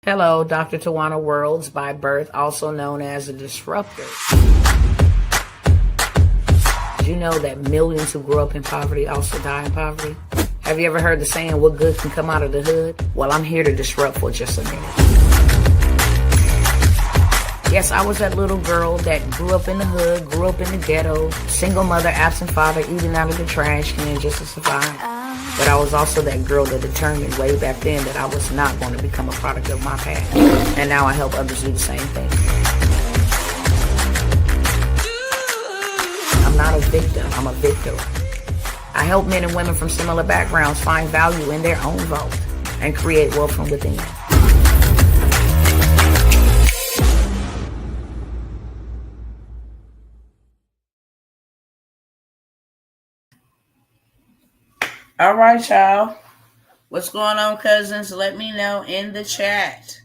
Hello, Dr. Tawana Worlds by birth, also known as a disruptor. Did you know that millions who grew up in poverty also die in poverty? Have you ever heard the saying, what good can come out of the hood? Well, I'm here to disrupt for just a minute. Yes, I was that little girl that grew up in the hood, grew up in the ghetto, single mother, absent father, eating out of the trash can just to survive. But I was also that girl that determined way back then that I was not going to become a product of my past. And now I help others do the same thing. I'm not a victim, I'm a victor. I help men and women from similar backgrounds find value in their own vote and create wealth from within. All right, y'all. What's going on, cousins? Let me know in the chat.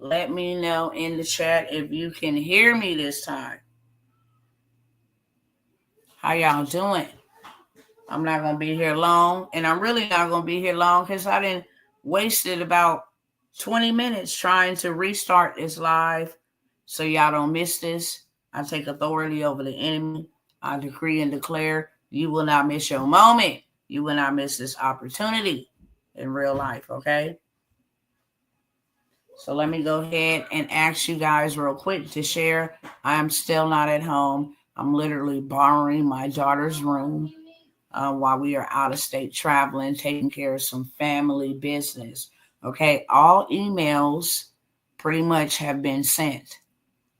Let me know in the chat if you can hear me this time. How y'all doing? I'm not going to be here long, and I'm really not going to be here long because I didn't wasted about 20 minutes trying to restart this live so y'all don't miss this. I take authority over the enemy. I decree and declare you will not miss your moment. You will not miss this opportunity in real life, okay? So let me go ahead and ask you guys real quick to share. I'm still not at home. I'm literally borrowing my daughter's room while we are out of state traveling, taking care of some family business. Okay, all emails pretty much have been sent.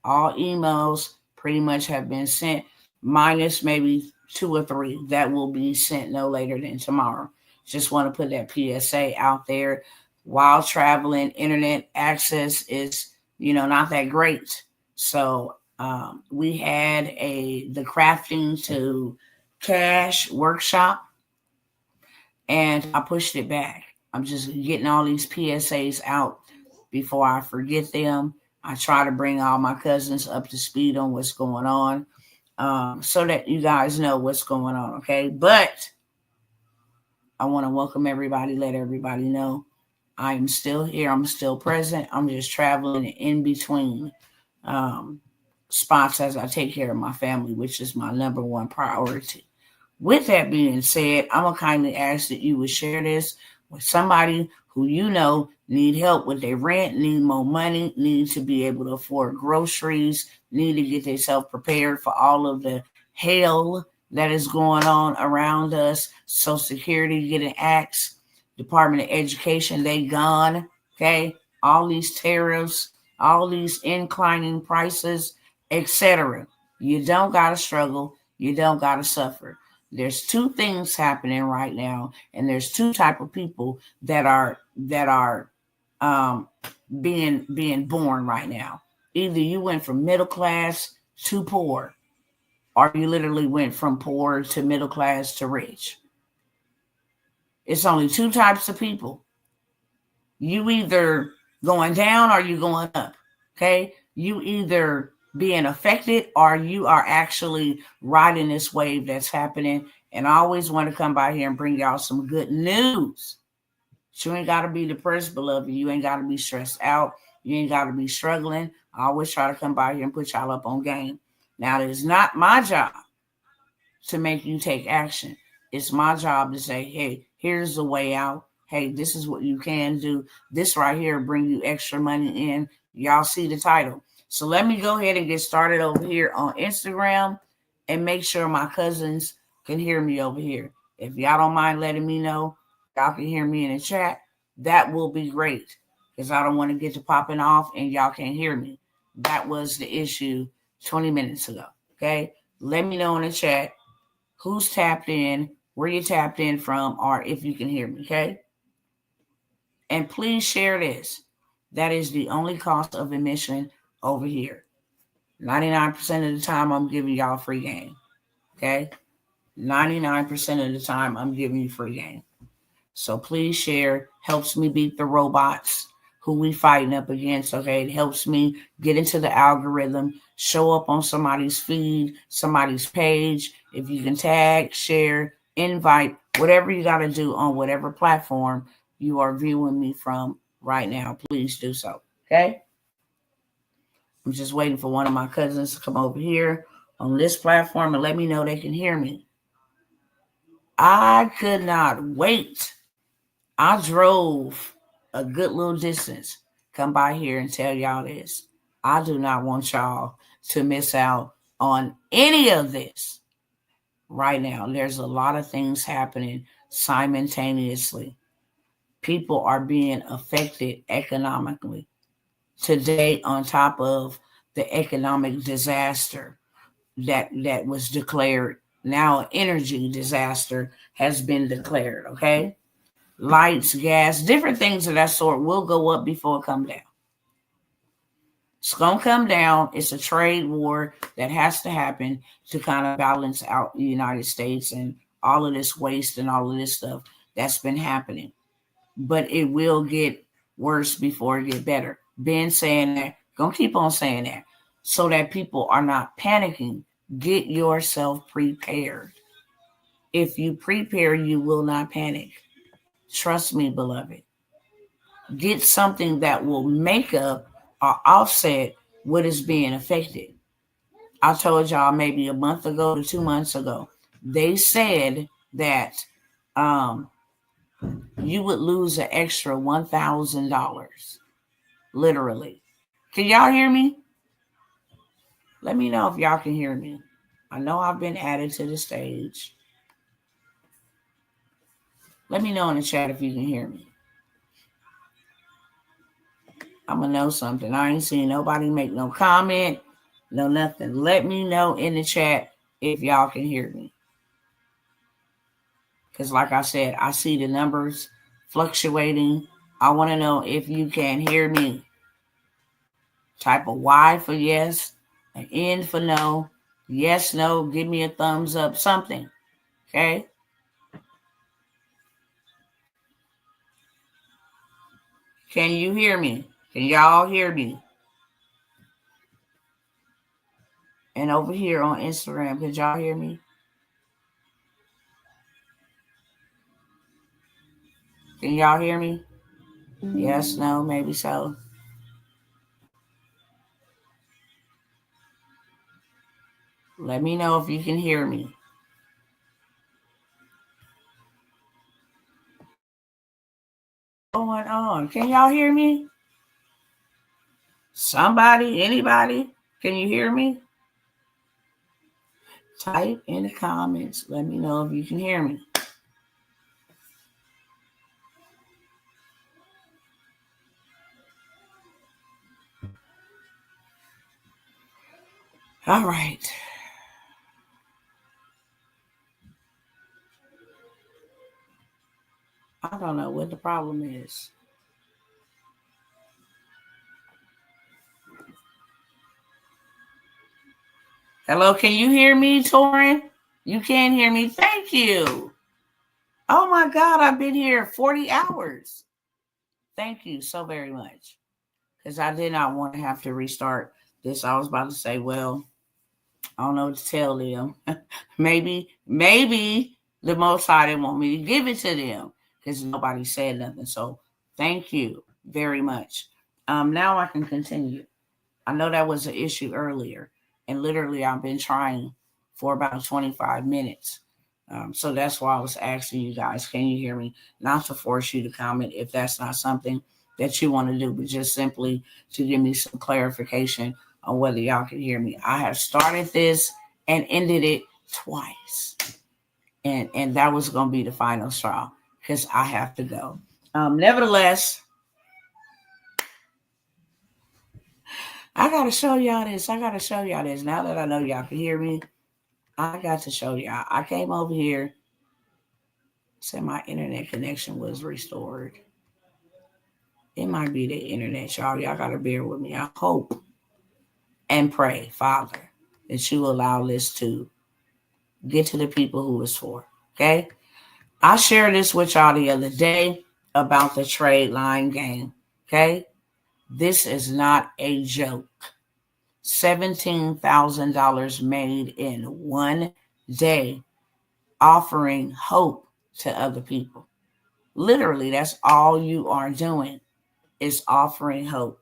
All emails pretty much have been sent, minus maybe 2 or 3 that will be sent no later than tomorrow. Just want to put that PSA out there. While traveling, internet access is, not that great. So we had the crafting to cash workshop, and I pushed it back. I'm just getting all these PSAs out before I forget them. I try to bring all my cousins up to speed on what's going on so that you guys know what's going on, okay? But I want to welcome everybody, let everybody know I am still here. I'm still present. I'm just traveling in between spots as I take care of my family, which is my number one priority. With that being said, I'm going to kindly ask that you would share this with somebody who need help with their rent, need more money, need to be able to afford groceries, need to get themselves prepared for all of the hell that is going on around us. Social Security getting axed, Department of Education, they gone, okay? All these tariffs, all these inclining prices, etc. You don't got to struggle. You don't got to suffer. There's 2 things happening right now, and there's 2 type of people that are being born right now. Either you went from middle class to poor, or you literally went from poor to middle class to rich. It's only 2 types of people. You either going down or you going up, okay? You either being affected or you are actually riding this wave that's happening. And I always want to come by here and bring y'all some good news. You ain't got to be depressed, beloved. You ain't got to be stressed out. You ain't got to be struggling. I always try to come by here and put y'all up on game. Now, it is not my job to make you take action. It's my job to say, hey, here's the way out. Hey, this is what you can do. This right here bring you extra money in. Y'all see the title. So let me go ahead and get started over here on Instagram and make sure my cousins can hear me over here. If y'all don't mind letting me know, y'all can hear me in the chat. That will be great because I don't want to get to popping off and y'all can't hear me. That was the issue 20 minutes ago, okay? Let me know in the chat who's tapped in, where you tapped in from, or if you can hear me, okay? And please share this. That is the only cost of admission over here. 99% of the time, I'm giving y'all free game, okay? 99% of the time, I'm giving you free game. So please share. Helps me beat the robots who we fighting up against, okay? It helps me get into the algorithm, show up on somebody's feed, somebody's page. If you can tag, share, invite, whatever you got to do on whatever platform you are viewing me from, right now, please do so. Okay? I'm just waiting for one of my cousins to come over here on this platform and let me know they can hear me. I could not wait. I drove a good little distance, come by here and tell y'all this. I do not want y'all to miss out on any of this right now. There's a lot of things happening simultaneously. People are being affected economically. Today, on top of the economic disaster that was declared, now an energy disaster has been declared, okay? Lights, gas, different things of that sort will go up before it come down. It's going to come down. It's a trade war that has to happen to kind of balance out the United States and all of this waste and all of this stuff that's been happening. But it will get worse before it get better. Been saying that, going to keep on saying that, so that people are not panicking. Get yourself prepared. If you prepare, you will not panic. Trust me, beloved. Get something that will make up or offset what is being affected. I told y'all maybe a month ago to 2 months ago, they said that you would lose an extra $1,000. Literally. Can y'all hear me? Let me know if y'all can hear me. I know I've been added to the stage. Let me know in the chat if you can hear me. I'm going to know something. I ain't seen nobody make no comment, no nothing. Let me know in the chat if y'all can hear me. Because like I said, I see the numbers fluctuating. I want to know if you can hear me. Type a Y for yes, an N for no, yes, no, give me a thumbs up, something. Okay? Can you hear me? Can y'all hear me? And over here on Instagram, can y'all hear me? Can y'all hear me? Yes, no, maybe so. Let me know if you can hear me. What's going on? Can y'all hear me? Somebody, anybody? Can you hear me? Type in the comments. Let me know if you can hear me. All right. I don't know what the problem is. Hello, can you hear me, Torin? You can hear me. Thank you. Oh my God, I've been here 40 hours. Thank you so very much. Because I did not want to have to restart this. I was about to say, well, I don't know what to tell them. maybe the Most High didn't want me to give it to them because nobody said nothing. So thank you very much. Now I can continue. I know that was an issue earlier, and literally I've been trying for about 25 minutes. So that's why I was asking you guys, can you hear me? Not to force you to comment if that's not something that you want to do, but just simply to give me some clarification on whether y'all can hear me. I have started this and ended it twice. And that was going to be the final straw because I have to go. Nevertheless, I got to show y'all this. Now that I know y'all can hear me, I got to show y'all. I came over here, said my internet connection was restored. It might be the internet, y'all. Y'all got to bear with me. I hope and pray, Father, that you allow this to get to the people who it's for. Okay? I shared this with y'all the other day about the trade line game. Okay? This is not a joke. $17,000 made in one day, offering hope to other people. Literally, that's all you are doing. is offering hope.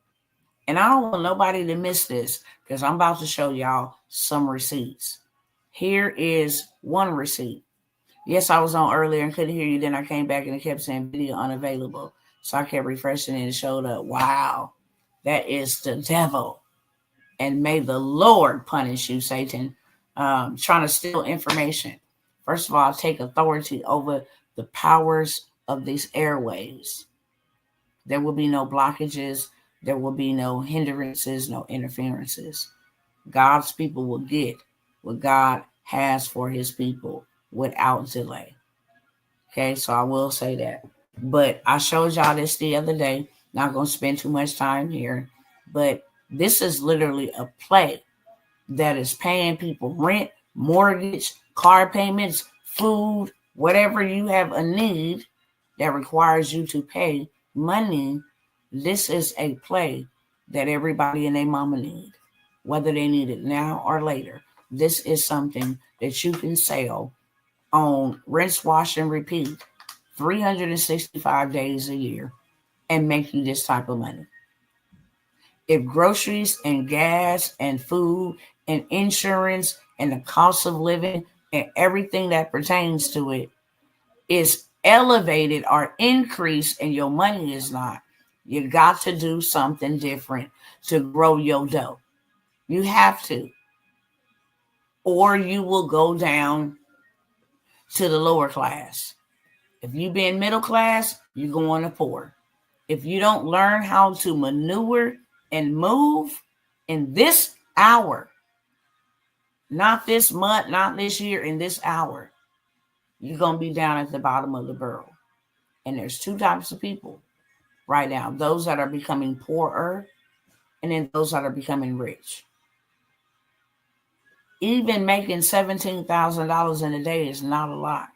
And I don't want nobody to miss this because I'm about to show y'all some receipts. Here is one receipt. Yes, I was on earlier and couldn't hear you. Then I came back and it kept saying video unavailable. So I kept refreshing and it showed up. Wow, that is the devil. And may the Lord punish you, Satan, trying to steal information. First of all, take authority over the powers of these airways. There will be no blockages. There will be no hindrances, no interferences. God's people will get what God has for his people without delay. Okay, so I will say that. But I showed y'all this the other day. Not going to spend too much time here. But this is literally a play that is paying people rent, mortgage, car payments, food, whatever you have a need that requires you to pay money. This is a play that everybody and their mama need, whether they need it now or later. This is something that you can sell on rinse, wash, and repeat 365 days a year and make you this type of money. If groceries and gas and food and insurance and the cost of living and everything that pertains to it is elevated or increased and your money is not, you got to do something different to grow your dough. You have to. Or you will go down to the lower class. If you've been middle class, you're going to poor. If you don't learn how to maneuver and move in this hour, not this month, not this year, in this hour, you're going to be down at the bottom of the barrel. And there's two types of people right now. Those that are becoming poorer and then those that are becoming rich. Even making $17,000 in a day is not a lot.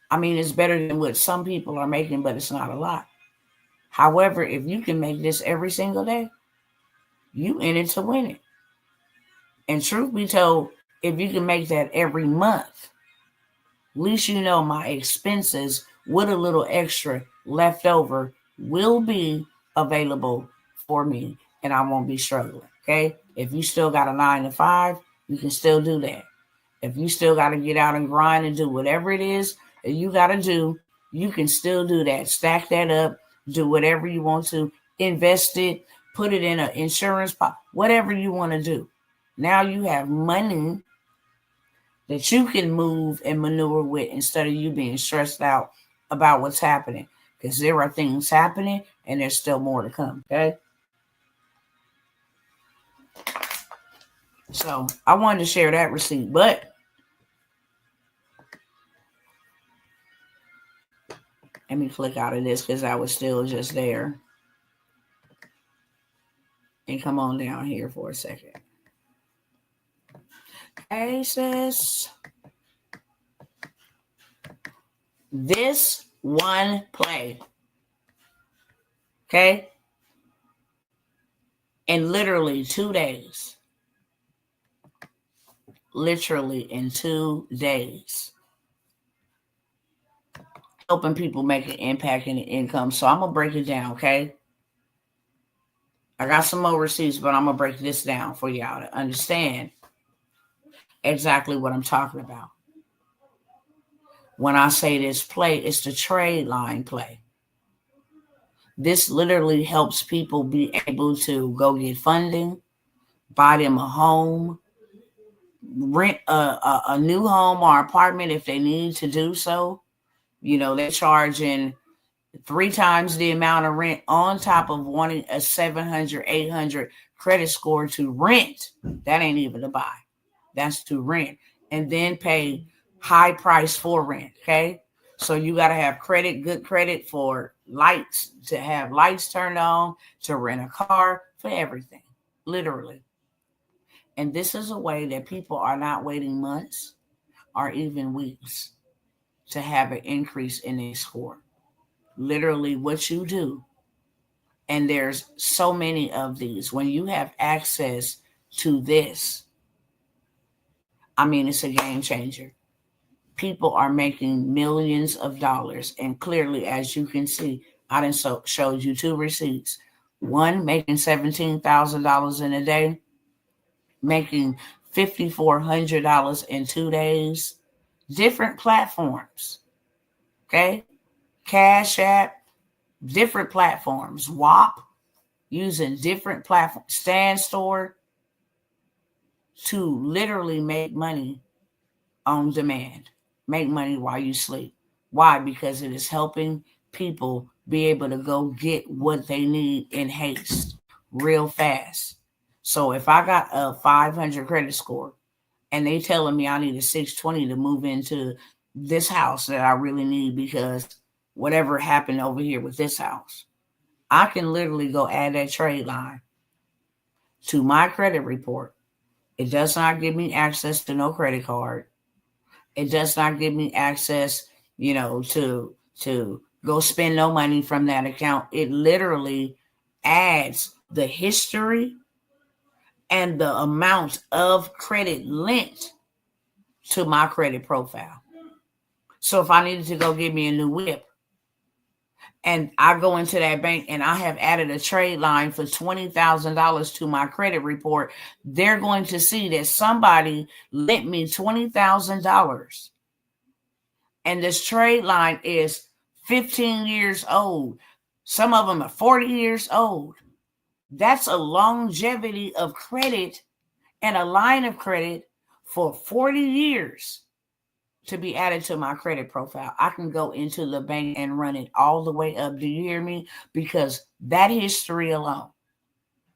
I mean, it's better than what some people are making, but it's not a lot. However, if you can make this every single day, you in it to win it. And truth be told, if you can make that every month, at least you know my expenses with a little extra left over will be available for me and I won't be struggling. Okay. If you still got a 9-to-5, you can still do that. If you still got to get out and grind and do whatever it is that you got to do, you can still do that. Stack that up, do whatever you want to, invest it, put it in an insurance pot, whatever you want to do. Now you have money that you can move and maneuver with instead of you being stressed out about what's happening. Because there are things happening and there's still more to come. Okay. So I wanted to share that receipt, but let me click out of this because I was still just there. And come on down here for a second. Hey, sis. This one play. Okay. In literally 2 days. Literally in 2 days. Helping people make an impact in the income. So I'm going to break it down, okay? I got some more receipts, but I'm going to break this down for y'all to understand exactly what I'm talking about. When I say this play, it's the trade line play. This literally helps people be able to go get funding, buy them a home, rent a new home or apartment if they need to do so. You know, they're charging 3 times the amount of rent on top of wanting a 700, 800 credit score to rent. That ain't even to buy. That's to rent. And then pay high price for rent, okay? So you got to have credit, good credit for lights, to have lights turned on, to rent a car, for everything, literally. And this is a way that people are not waiting months or even weeks to have an increase in their score. Literally what you do. And there's so many of these. When you have access to this, I mean, it's a game changer. People are making millions of dollars. And clearly, as you can see, I done showed you 2 receipts. One making $17,000 in a day, making $5,400 in 2 days. Different platforms, okay? Cash App, different platforms. WAP, using different platforms. Stand Store, to literally make money on demand. Make money while you sleep. Why? Because it is helping people be able to go get what they need in haste, real fast. So if I got a 500 credit score and they telling me I need a 620 to move into this house that I really need because whatever happened over here with this house, I can literally go add that trade line to my credit report. It does not give me access to no credit card. It does not give me access, to go spend no money from that account. It literally adds the history and the amount of credit linked to my credit profile. So if I needed to go get me a new whip and I go into that bank and I have added a trade line for $20,000 to my credit report, they're going to see that somebody lent me $20,000. And this trade line is 15 years old. Some of them are 40 years old. That's a longevity of credit and a line of credit for 40 years to be added to my credit profile. I can go into the bank and run it all the way up. Do you hear me? Because that history alone,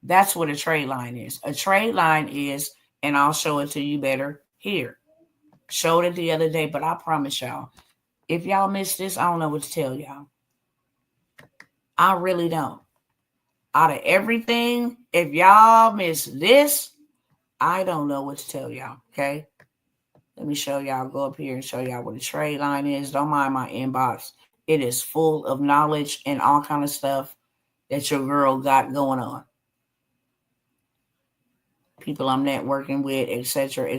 that's what a trade line is. A trade line is, and I'll show it to you better here. Showed it the other day, but I promise y'all, if y'all missed this, I don't know what to tell y'all. I really don't. Out of everything, if y'all miss this, I don't know what to tell y'all, okay? Let me show y'all, go up here and show y'all what a trade line is. Don't mind my inbox. It is full of knowledge and all kind of stuff that your girl got going on. People I'm networking with, etc.,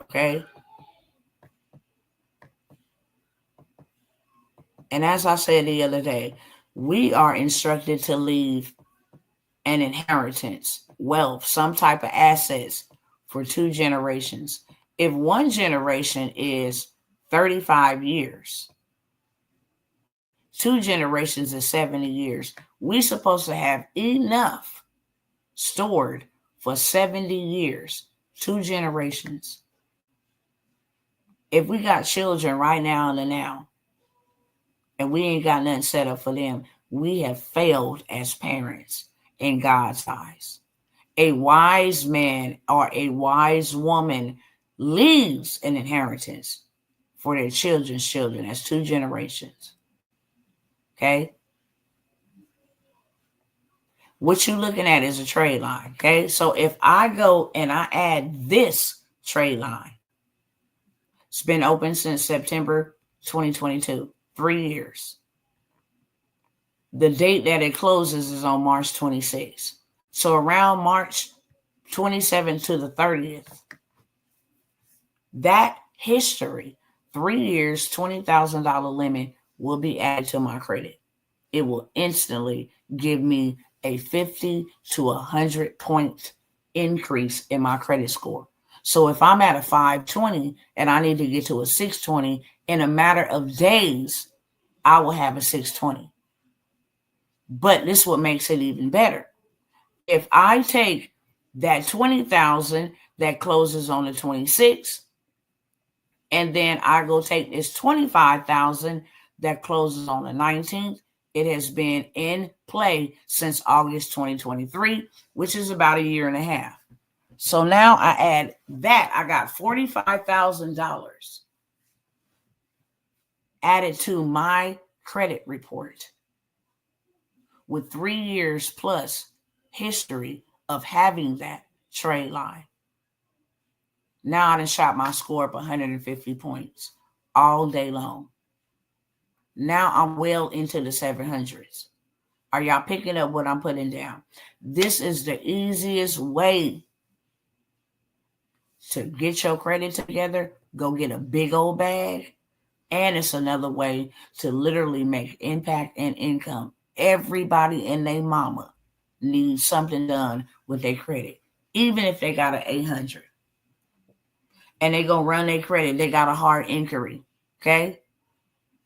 okay? And as I said the other day, we are instructed to leave an inheritance, wealth, some type of assets for 2 generations. If one generation is 35 years, 2 generations is 70 years. We're supposed to have enough stored for 70 years, 2 generations. If we got children right now in the now, and we ain't got nothing set up for them, we have failed as parents in God's eyes. A wise man or a wise woman leaves an inheritance for their children's children. That's 2 generations. Okay? What you're looking at is a trade line. Okay? So if I go and I add this trade line, it's been open since September 2022, 3 years. The date that it closes is on March 26th. So around March 27th to the 30th, that history, 3 years, $20,000 limit will be added to my credit. It will instantly give me a 50 to 100 point increase in my credit score. So if I'm at a 520 and I need to get to a 620, in a matter of days, I will have a 620. But this is what makes it even better. If I take that 20,000 that closes on the 26th, and then I go take this 25,000 that closes on the 19th, it has been in play since August 2023, which is about a year and a half. So now I add that. I got $45,000 added to my credit report with 3 years plus history of having that trade line. Now I done shot my score up 150 points all day long. Now I'm well into the 700s. Are y'all picking up what I'm putting down? This is the easiest way to get your credit together. Go get a big old bag. And it's another way to literally make impact and income Everybody and their mama needs something done with their credit, even if they got an 800. And they gonna run their credit, they got a hard inquiry, okay?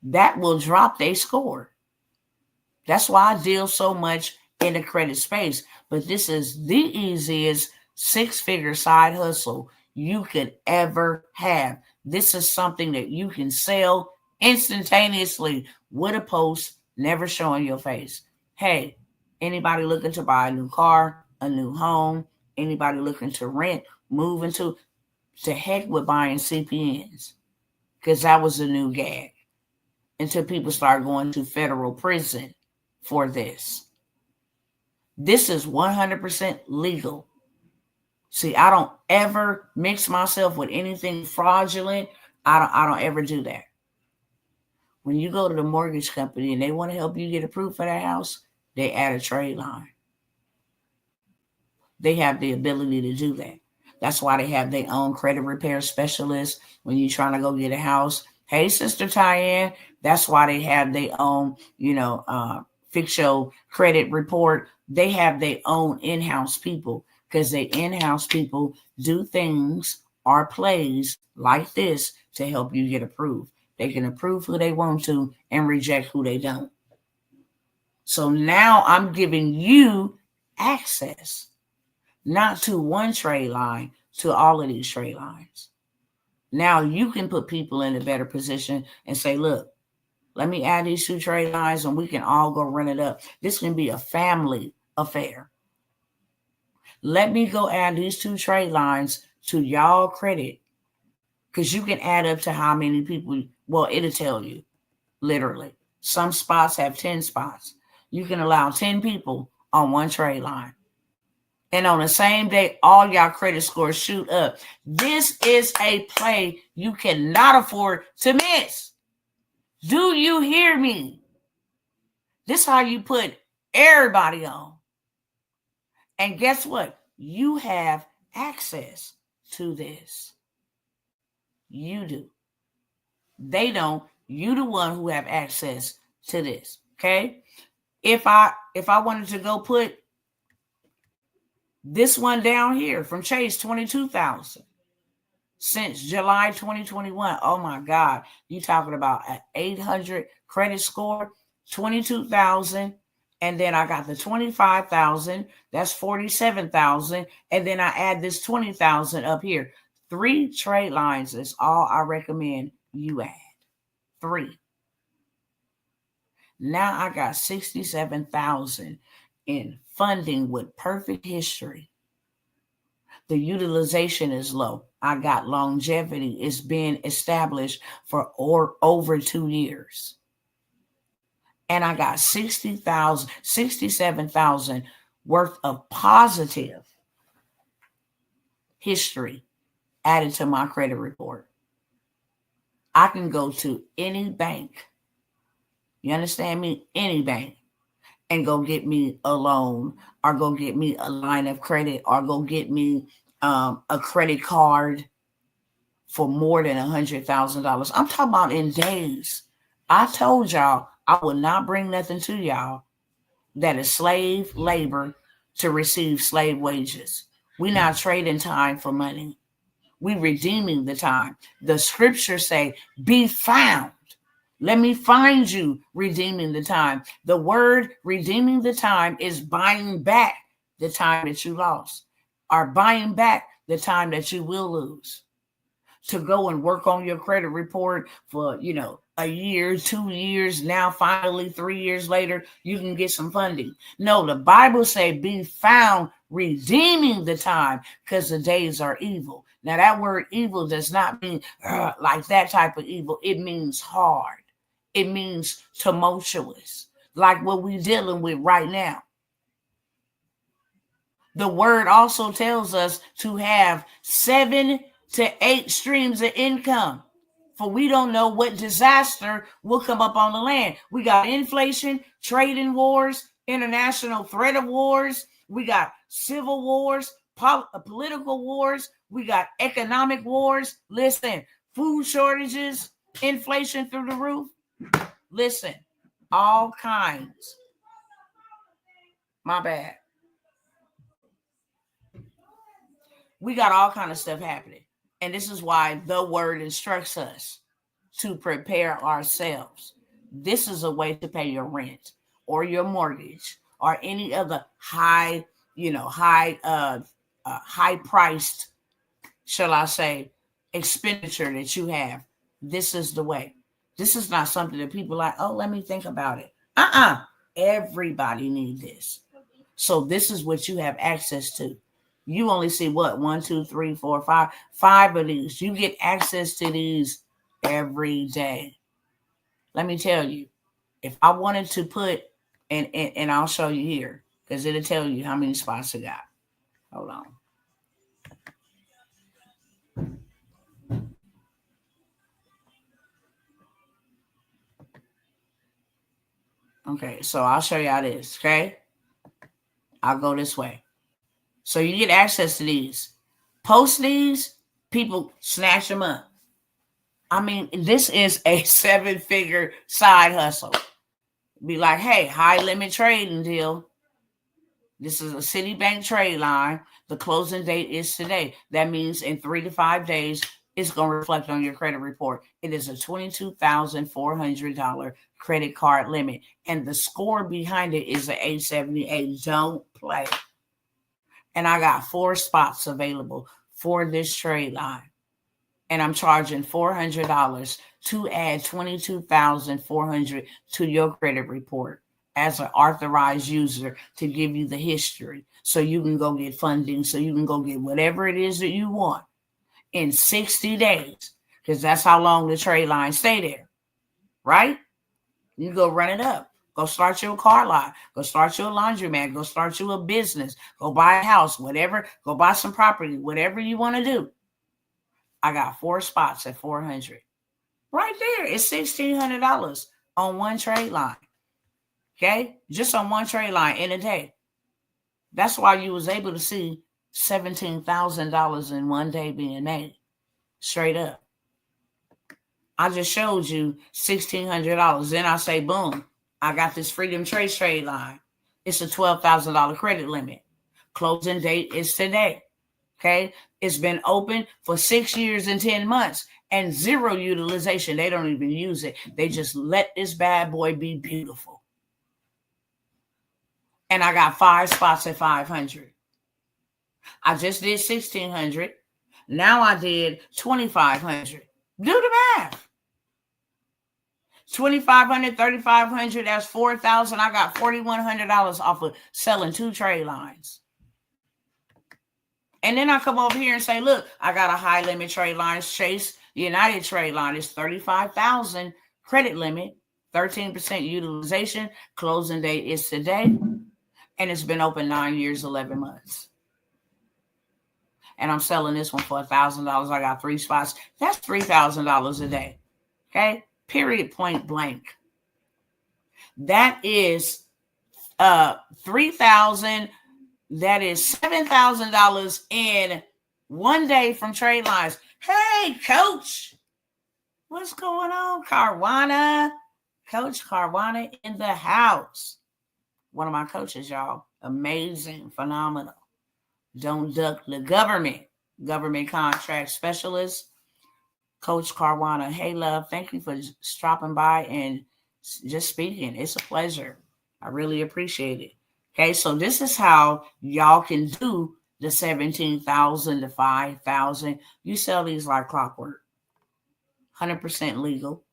That will drop their score. That's why I deal so much in the credit space. But this is the easiest 6-figure side hustle you could ever have. This is something that you can sell instantaneously with a post, never showing your face. Hey, anybody looking to buy a new car, a new home, anybody looking to rent, move into, to heck with buying CPNs, because that was a new gag until people start going to federal prison for this. This is 100% legal. See, I don't ever mix myself with anything fraudulent. I don't ever do that. When you go to the mortgage company and they want to help you get approved for that house, they add a trade line. They have the ability to do that. That's why they have their own credit repair specialist when you're trying to go get a house. Hey, Sister Tyann, that's why they have their own, fix your credit report. They have their own in-house people, because they in-house people do things or plays like this to help you get approved. They can approve who they want to and reject who they don't. So now I'm giving you access, not to one trade line, to all of these trade lines. Now you can put people in a better position and say, look, let me add these 2 trade lines and we can all go run it up. This can be a family affair. Let me go add these 2 trade lines to y'all credit, because you can add up to how many people. Well, it'll tell you, literally. Some spots have 10 spots. You can allow 10 people on one trade line. And on the same day, all y'all credit scores shoot up. This is a play you cannot afford to miss. Do you hear me? This is how you put everybody on. And guess what? You have access to this. You do. They don't. You the one who have access to this. Okay? If I wanted to go put this one down here from Chase, 22,000 since July 2021. Oh my God. You talking about an 800 credit score, 22,000. And then I got the 25,000. That's 47,000. And then I add this 20,000 up here. 3 trade lines is all I recommend you add. 3. Now I got 67,000 in funding with perfect history. The utilization is low. I got longevity. It's been established for over 2 years. And I got 67,000 worth of positive history added to my credit report. I can go to any bank. You understand me? Any bank. And go get me a loan, or go get me a line of credit, or go get me a credit card for more than $100,000. I'm talking about in days. I told y'all I will not bring nothing to y'all that is slave labor to receive slave wages. We're not trading time for money. We redeeming the time. The scriptures say, be found. Let me find you, redeeming the time. The word redeeming the time is buying back the time that you lost, or buying back the time that you will lose. To go and work on your credit report for, a year, 2 years. Now, finally, 3 years later, you can get some funding. No, the Bible say be found redeeming the time, because the days are evil. Now, that word evil does not mean like that type of evil. It means hard. It means tumultuous, like what we're dealing with right now. The word also tells us to have 7 to 8 streams of income, for we don't know what disaster will come up on the land. We got inflation, trading wars, international threat of wars. We got civil wars, political wars. We got economic wars. Listen, food shortages, inflation through the roof. Listen, all kinds My bad. We got all kind of stuff happening. And this is why the word instructs us to prepare ourselves. This is a way to pay your rent or your mortgage or any other high priced, shall I say, expenditure that you have. This is the way. This is not something that people like, oh, let me think about it. Everybody needs this. So this is what you have access to. You only see what? 1, 2, 3, 4, 5. 5 of these. You get access to these every day. Let me tell you, if I wanted to put, and I'll show you here, because it'll tell you how many spots I got. Hold on. Okay, so I'll show you how this, okay? I'll go this way. So you get access to these. Post these, people snatch them up. I mean, this is a 7-figure side hustle. Be like, hey, high limit trading deal. This is a Citibank trade line. The closing date is today. That means in 3 to 5 days, it's going to reflect on your credit report. It is a $22,400 credit card limit. And the score behind it is an 878. Don't play. And I got 4 spots available for this trade line. And I'm charging $400 to add $22,400 to your credit report as an authorized user to give you the history so you can go get funding, so you can go get whatever it is that you want in 60 days, because that's how long the trade lines stay there, right? You go run it up. Go start your car lot. Go start your laundromat. Go start you a business. Go buy a house, whatever. Go buy some property, whatever you want to do. I got 4 spots at $400. Right there, it's $1,600 on one trade line. Okay? Just on one trade line in a day. That's why you was able to see $17,000 in one day being made. Straight up. I just showed you $1,600. Then I say, boom, I got this Freedom trade line. It's a $12,000 credit limit. Closing date is today. Okay? It's been open for 6 years and 10 months and 0 utilization. They don't even use it. They just let this bad boy be beautiful. And I got 5 spots at $500. I just did $1,600. Now I did $2,500. Do the math. $2,500, $3,500, that's $4,000. I got $4,100 off of selling 2 trade lines. And then I come over here and say, look, I got a high limit trade line. Chase United trade line is $35,000 credit limit, 13% utilization. Closing date is today. And it's been open 9 years, 11 months. And I'm selling this one for $1,000. I got 3 spots. That's $3,000 a day. Okay? Period, point blank. That is $3,000. That is $7,000 in one day from trade lines. Hey, Coach. What's going on, Carwana? Coach Carwana in the house. One of my coaches, y'all. Amazing, phenomenal. Don't duck the government contract specialist. Coach Carwana. Hey, love. Thank you for stopping by and just speaking. It's a pleasure. I really appreciate it. Okay, so this is how y'all can do the $17,000 to $5,000. You sell these like clockwork. 100% legal.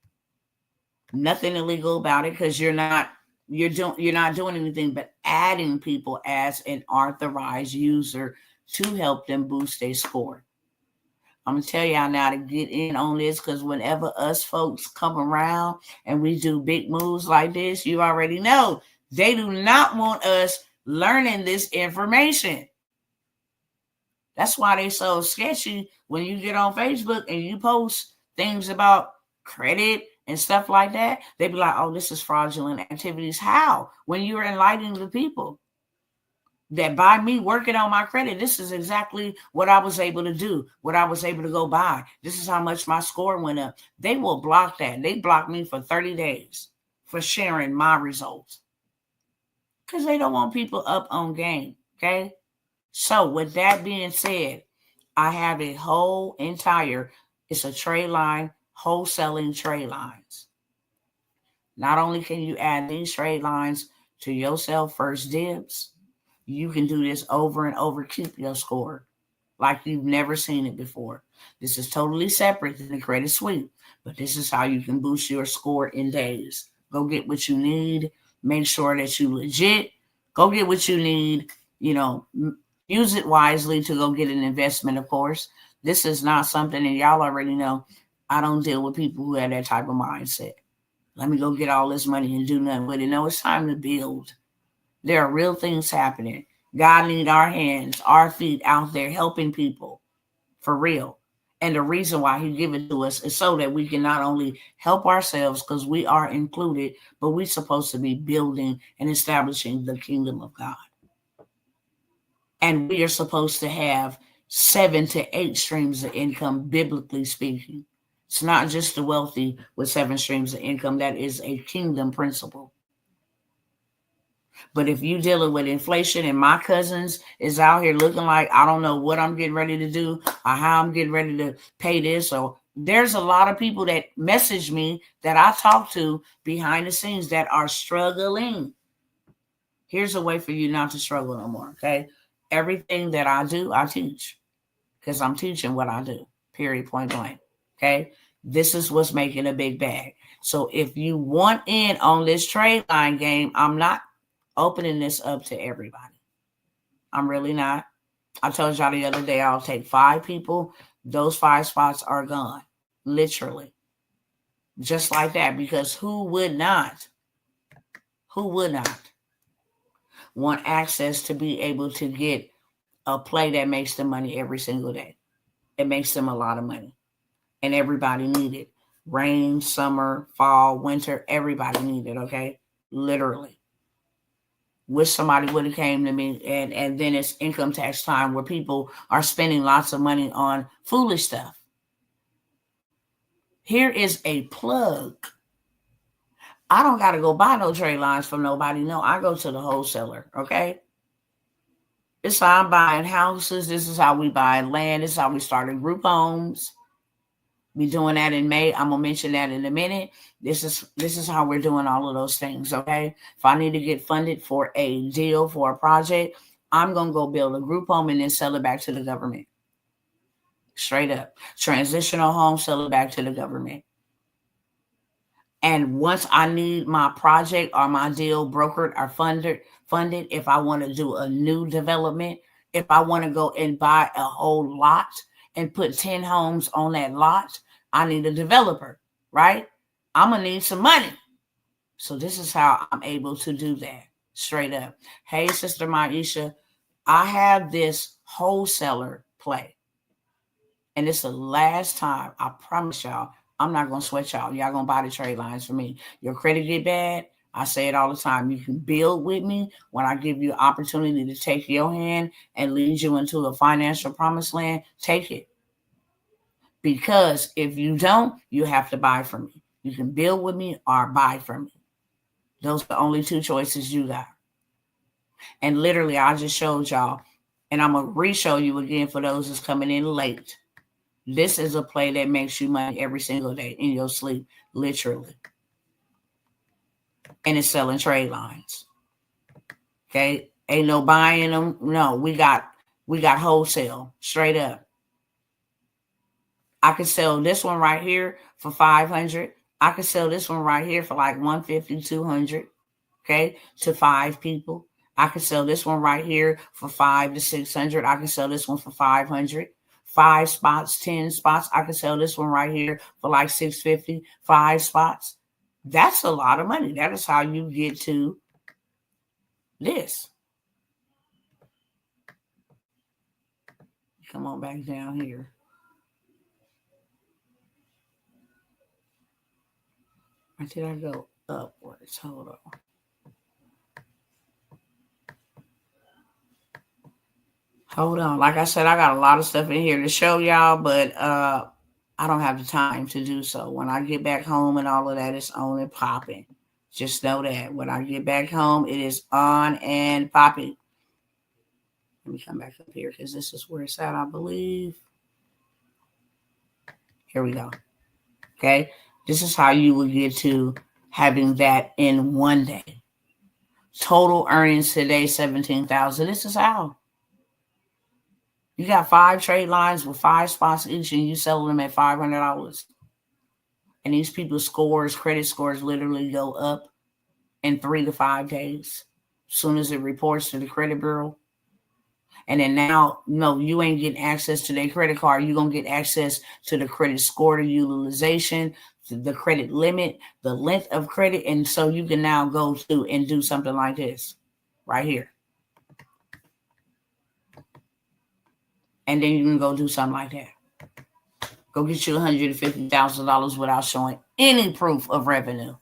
Nothing illegal about it because you're not doing anything but adding people as an authorized user to help them boost their score. I'm gonna tell y'all now to get in on this because whenever us folks come around and we do big moves like this, you already know they do not want us learning this information. That's why they so sketchy when you get on Facebook and you post things about credit and stuff like that. They be like, oh, this is fraudulent activities. How? When you're enlightening the people that by me working on my credit, this is exactly what I was able to do, what I was able to go buy. This is how much my score went up. They will block that. They blocked me for 30 days for sharing my results. because they don't want people up on game. Okay. So with that being said, I have a whole entire, it's a trade line, wholesaling trade lines. Not only can you add these trade lines to your sell first dibs, you can do this over and over, keep your score like you've never seen it before. This is totally separate than the credit sweep, but this is how you can boost your score in days. Go get what you need. Make sure that you legit. Go get what you need. Use it wisely to go get an investment, of course. This is not something, and y'all already know, I don't deal with people who have that type of mindset. Let me go get all this money and do nothing with it. No, it's time to build. There are real things happening. God need our hands, our feet out there helping people for real. And the reason why he give it to us is so that we can not only help ourselves, because we are included, but we're supposed to be building and establishing the kingdom of God. And we are supposed to have 7 to 8 streams of income, biblically speaking. It's not just the wealthy with 7 streams of income. That is a kingdom principle. But if you dealing with inflation and my cousins is out here looking like, I don't know what I'm getting ready to do or how I'm getting ready to pay this. So there's a lot of people that message me that I talk to behind the scenes that are struggling. Here's a way for you not to struggle no more, okay? Everything that I do, I teach because I'm teaching what I do, period, point blank, okay? This is what's making a big bag. So if you want in on this trade line game, I'm not opening this up to everybody. I'm really not. I told y'all the other day I'll take 5 people. Those 5 spots are gone. Literally. Just like that. Because who would not want access to be able to get a play that makes them money every single day? It makes them a lot of money. And everybody need it. Rain, summer, fall, winter, everybody need it, okay? Literally. Wish somebody would have came to me, and then it's income tax time where people are spending lots of money on foolish stuff. Here is a plug. I don't got to go buy no trade lines from nobody. No, I go to the wholesaler, okay? This is how I'm buying houses. This is how we buy land. This is how we started group homes. Be doing that in May. I'm gonna mention that in a minute. This is how we're doing all of those things, okay? If I need to get funded for a deal, for a project, I'm gonna go build a group home and then sell it back to the government. Straight up. Transitional home, sell it back to the government. And once I need my project or my deal brokered or funded, if I want to do a new development, if I want to go and buy a whole lot and put 10 homes on that lot, I need a developer, right? I'm going to need some money. So this is how I'm able to do that, straight up. Hey, Sister Maisha, I have this wholesaler play. And it's the last time, I promise y'all, I'm not going to sweat y'all. Y'all going to buy the trade lines for me. Your credit get bad. I say it all the time. You can build with me when I give you opportunity to take your hand and lead you into a financial promised land. Take it. Because if you don't, you have to buy from me. You can build with me or buy from me. Those are the only 2 choices you got. And literally, I just showed y'all. And I'm going to re-show you again for those that's coming in late. This is a play that makes you money every single day in your sleep, literally. And it's selling trade lines. Okay? Ain't no buying them. No, we got wholesale, straight up. I could sell this one right here for $500. I could sell this one right here for like $150, $200, okay, to 5 people. I could sell this one right here for $500 to $600. I could sell this one for $500. 5 spots, 10 spots. I could sell this one right here for like $650. 5 spots. That's a lot of money. That is how you get to this. Come on back down here. Or did I go upwards? Hold on. Hold on. Like I said, I got a lot of stuff in here to show y'all, but I don't have the time to do so. When I get back home and all of that, it's on and popping. Just know that when I get back home, it is on and popping. Let me come back up here because this is where it's at, I believe. Here we go. Okay. This is how you will get to having that in one day. Total earnings today, 17,000. This is how. You got 5 trade lines with 5 spots each, and you sell them at $500. And these people's scores, credit scores, literally go up in 3 to 5 days. As soon as it reports to the credit bureau. And then now, no, you ain't getting access to their credit card. You're going to get access to the credit score, the utilization, the credit limit, the length of credit. And so you can now go to and do something like this right here. And then you can go do something like that. Go get you $150,000 without showing any proof of revenue.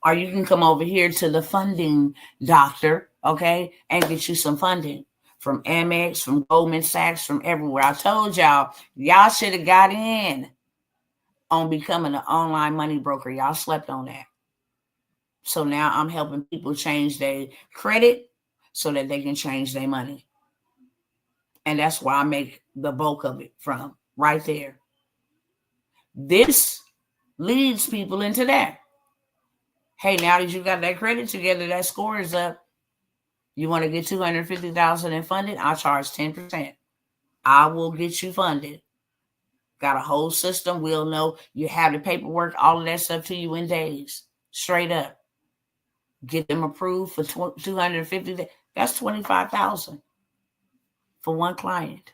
Or you can come over here to the funding doctor, okay, and get you some funding from Amex, from Goldman Sachs, from everywhere. I told y'all should have got in on becoming an online money broker. Y'all slept on that. So now I'm helping people change their credit so that they can change their money. And that's where I make the bulk of it from, right there. This leads people into that. Hey, now that you got that credit together, that score is up. You want to get $250,000 in funded? I'll charge 10%. I will get you funded. Got a whole system. We'll know you have the paperwork, all of that stuff to you in days. Straight up. Get them approved for $250,000. That's $25,000 for one client.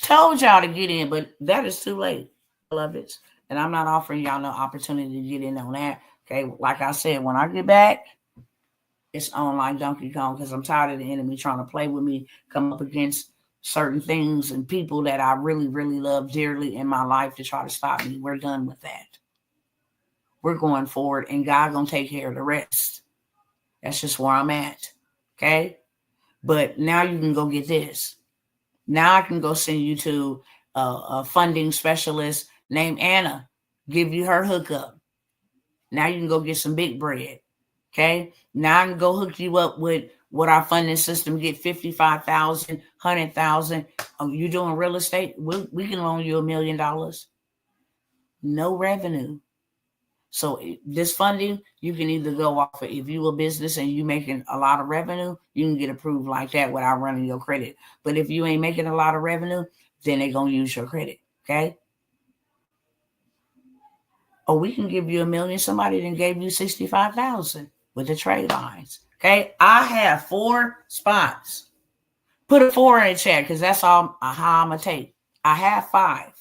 Told y'all to get in, but that is too late. I love it. And I'm not offering y'all no opportunity to get in on that. Okay, like I said, when I get back, it's on like Donkey Kong because I'm tired of the enemy trying to play with me, come up against certain things and people that I really, really love dearly in my life to try to stop me. We're done with that. We're going forward, and God gonna take care of the rest. That's just where I'm at. Okay? But now you can go get this. Now I can go send you to a funding specialist named Anna, give you her hookup. Now you can go get some big bread. Okay. Now I can go hook you up with what our funding system get 55,000, 100,000. Oh, you doing real estate? We can loan you $1 million. No revenue. So this funding, you can either go off of, if you a business and you making a lot of revenue, you can get approved like that without running your credit. But if you ain't making a lot of revenue, then they're going to use your credit. Okay. Or we can give you $1 million. Somebody then gave you 65,000 with the trade lines. Okay. I have 4 spots. Put a 4 in the chat because that's all how I'm going to take. I have 5.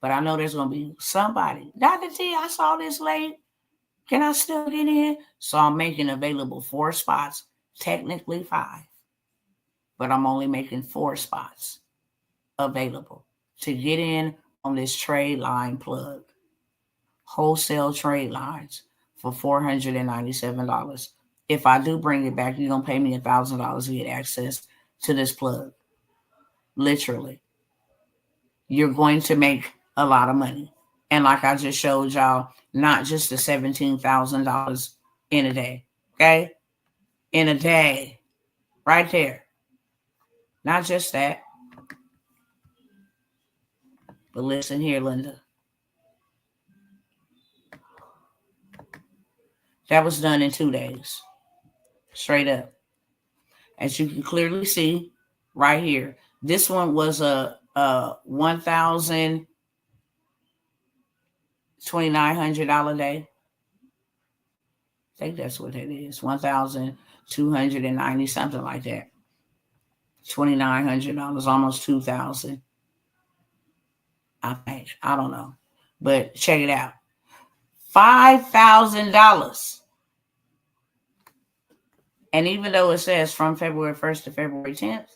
But I know there's going to be somebody. Dr. T, I saw this late. Can I still get in? So I'm making available 4 spots. Technically 5. But I'm only making 4 spots available to get in on this trade line plug. Wholesale trade lines for $497. If I do bring it back, you're going to pay me $1,000 to get access to this plug. Literally. You're going to make a lot of money. And like I just showed y'all, not just the $17,000 in a day. Okay? In a day. Right there. Not just that. But listen here, Linda. That was done in 2 days. Straight up. As you can clearly see right here. This one was a $1,200 day. I think that's what it is. 1,290, something like that. $2,900, almost $2,000. I think. I don't know. But check it out. $5,000. And even though it says from February 1st to February 10th,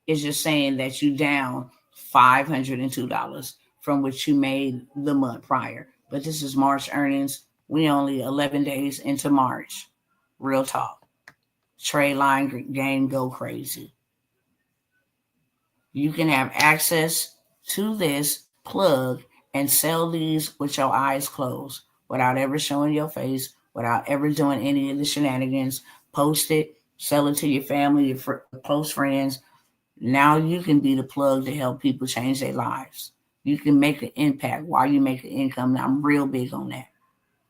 it's just saying that you down $502 from what you made the month prior. But this is March earnings. We only 11 days into March. Real talk. Trade line game go crazy. You can have access to this plug and sell these with your eyes closed without ever showing your face, without ever doing any of the shenanigans. Post it, sell it to your family, your close friends. Now you can be the plug to help people change their lives. You can make an impact while you make an income. Now, I'm real big on that.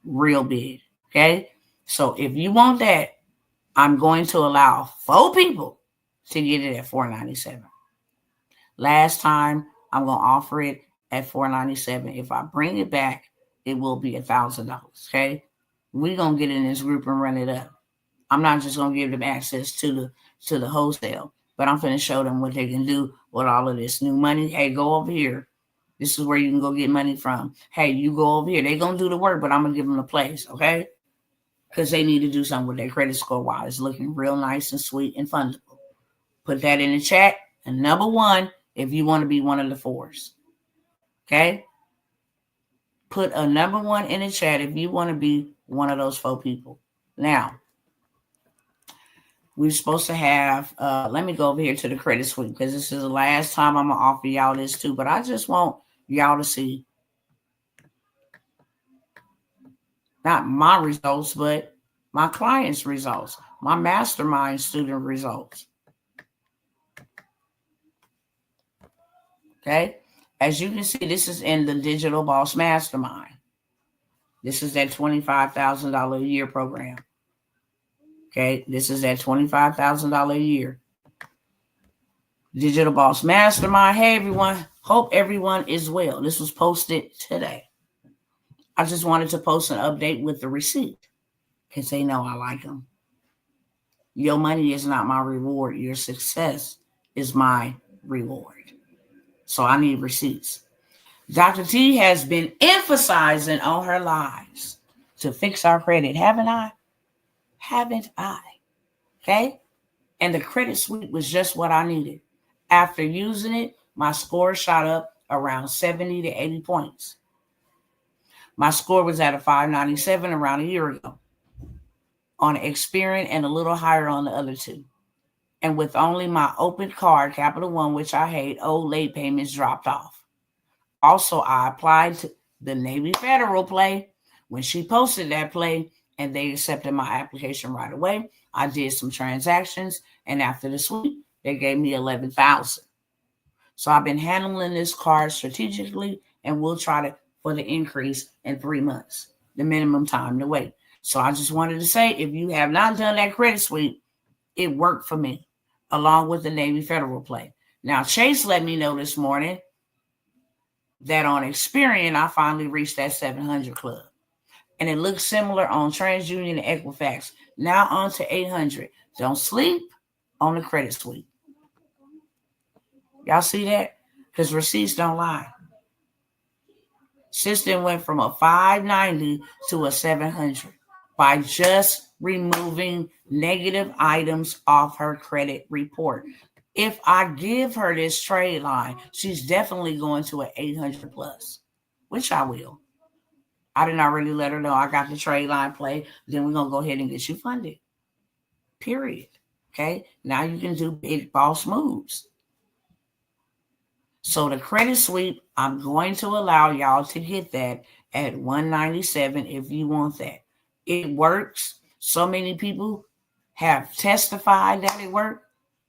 Real big. Okay? So if you want that, I'm going to allow 4 people to get it at $4.97. Last time, I'm going to offer it at $4.97. If I bring it back, it will be $1,000. Okay? We're going to get in this group and run it up. I'm not just going to give them access to the wholesale, but I'm going to show them what they can do with all of this new money. Hey, go over here. This is where you can go get money from. Hey, you go over here. They're going to do the work, but I'm going to give them the place, okay? Because they need to do something with their credit score while it's looking real nice and sweet and fundable. Put that in the chat. And number 1, if you want to be one of the 4s, okay? Put a number 1 in the chat if you want to be one of those 4 people. Now, we're supposed to have, let me go over here to the credit suite because this is the last time I'm going to offer y'all this too. But I just want y'all to see not my results, but my clients' results, my mastermind student results. Okay. As you can see, this is in the Digital Boss Mastermind. This is that $25,000 a year program. Okay, this is at $25,000 a year. Digital Boss Mastermind. Hey, everyone. Hope everyone is well. This was posted today. I just wanted to post an update with the receipt because they know I like them. Your money is not my reward. Your success is my reward. So I need receipts. Dr. T has been emphasizing on her lives to fix our credit. Haven't I? Haven't I? Okay? And the credit suite was just what I needed. After using it, my score shot up around 70 to 80 points. My score was at a 597 around a year ago on Experian and a little higher on the other 2. And with only my open card, Capital One, which I hate, old late payments dropped off. Also, I applied to the Navy Federal play. When she posted that play, and they accepted my application right away. I did some transactions, and after the sweep, they gave me $11,000. So I've been handling this card strategically, and we'll try to for the increase in 3 months, the minimum time to wait. So I just wanted to say, if you have not done that credit sweep, it worked for me, along with the Navy Federal play. Now, Chase let me know this morning that on Experian, I finally reached that 700 club. And it looks similar on TransUnion and Equifax. Now on to 800. Don't sleep on the credit suite. Y'all see that? Because receipts don't lie. System went from a 590 to a 700 by just removing negative items off her credit report. If I give her this trade line, she's definitely going to an 800 plus, which I will. I did not really let her know I got the trade line play. Then we're going to go ahead and get you funded. Period. Okay. Now you can do big boss moves. So the credit sweep, I'm going to allow y'all to get that at $197 if you want that. It works. So many people have testified that it worked.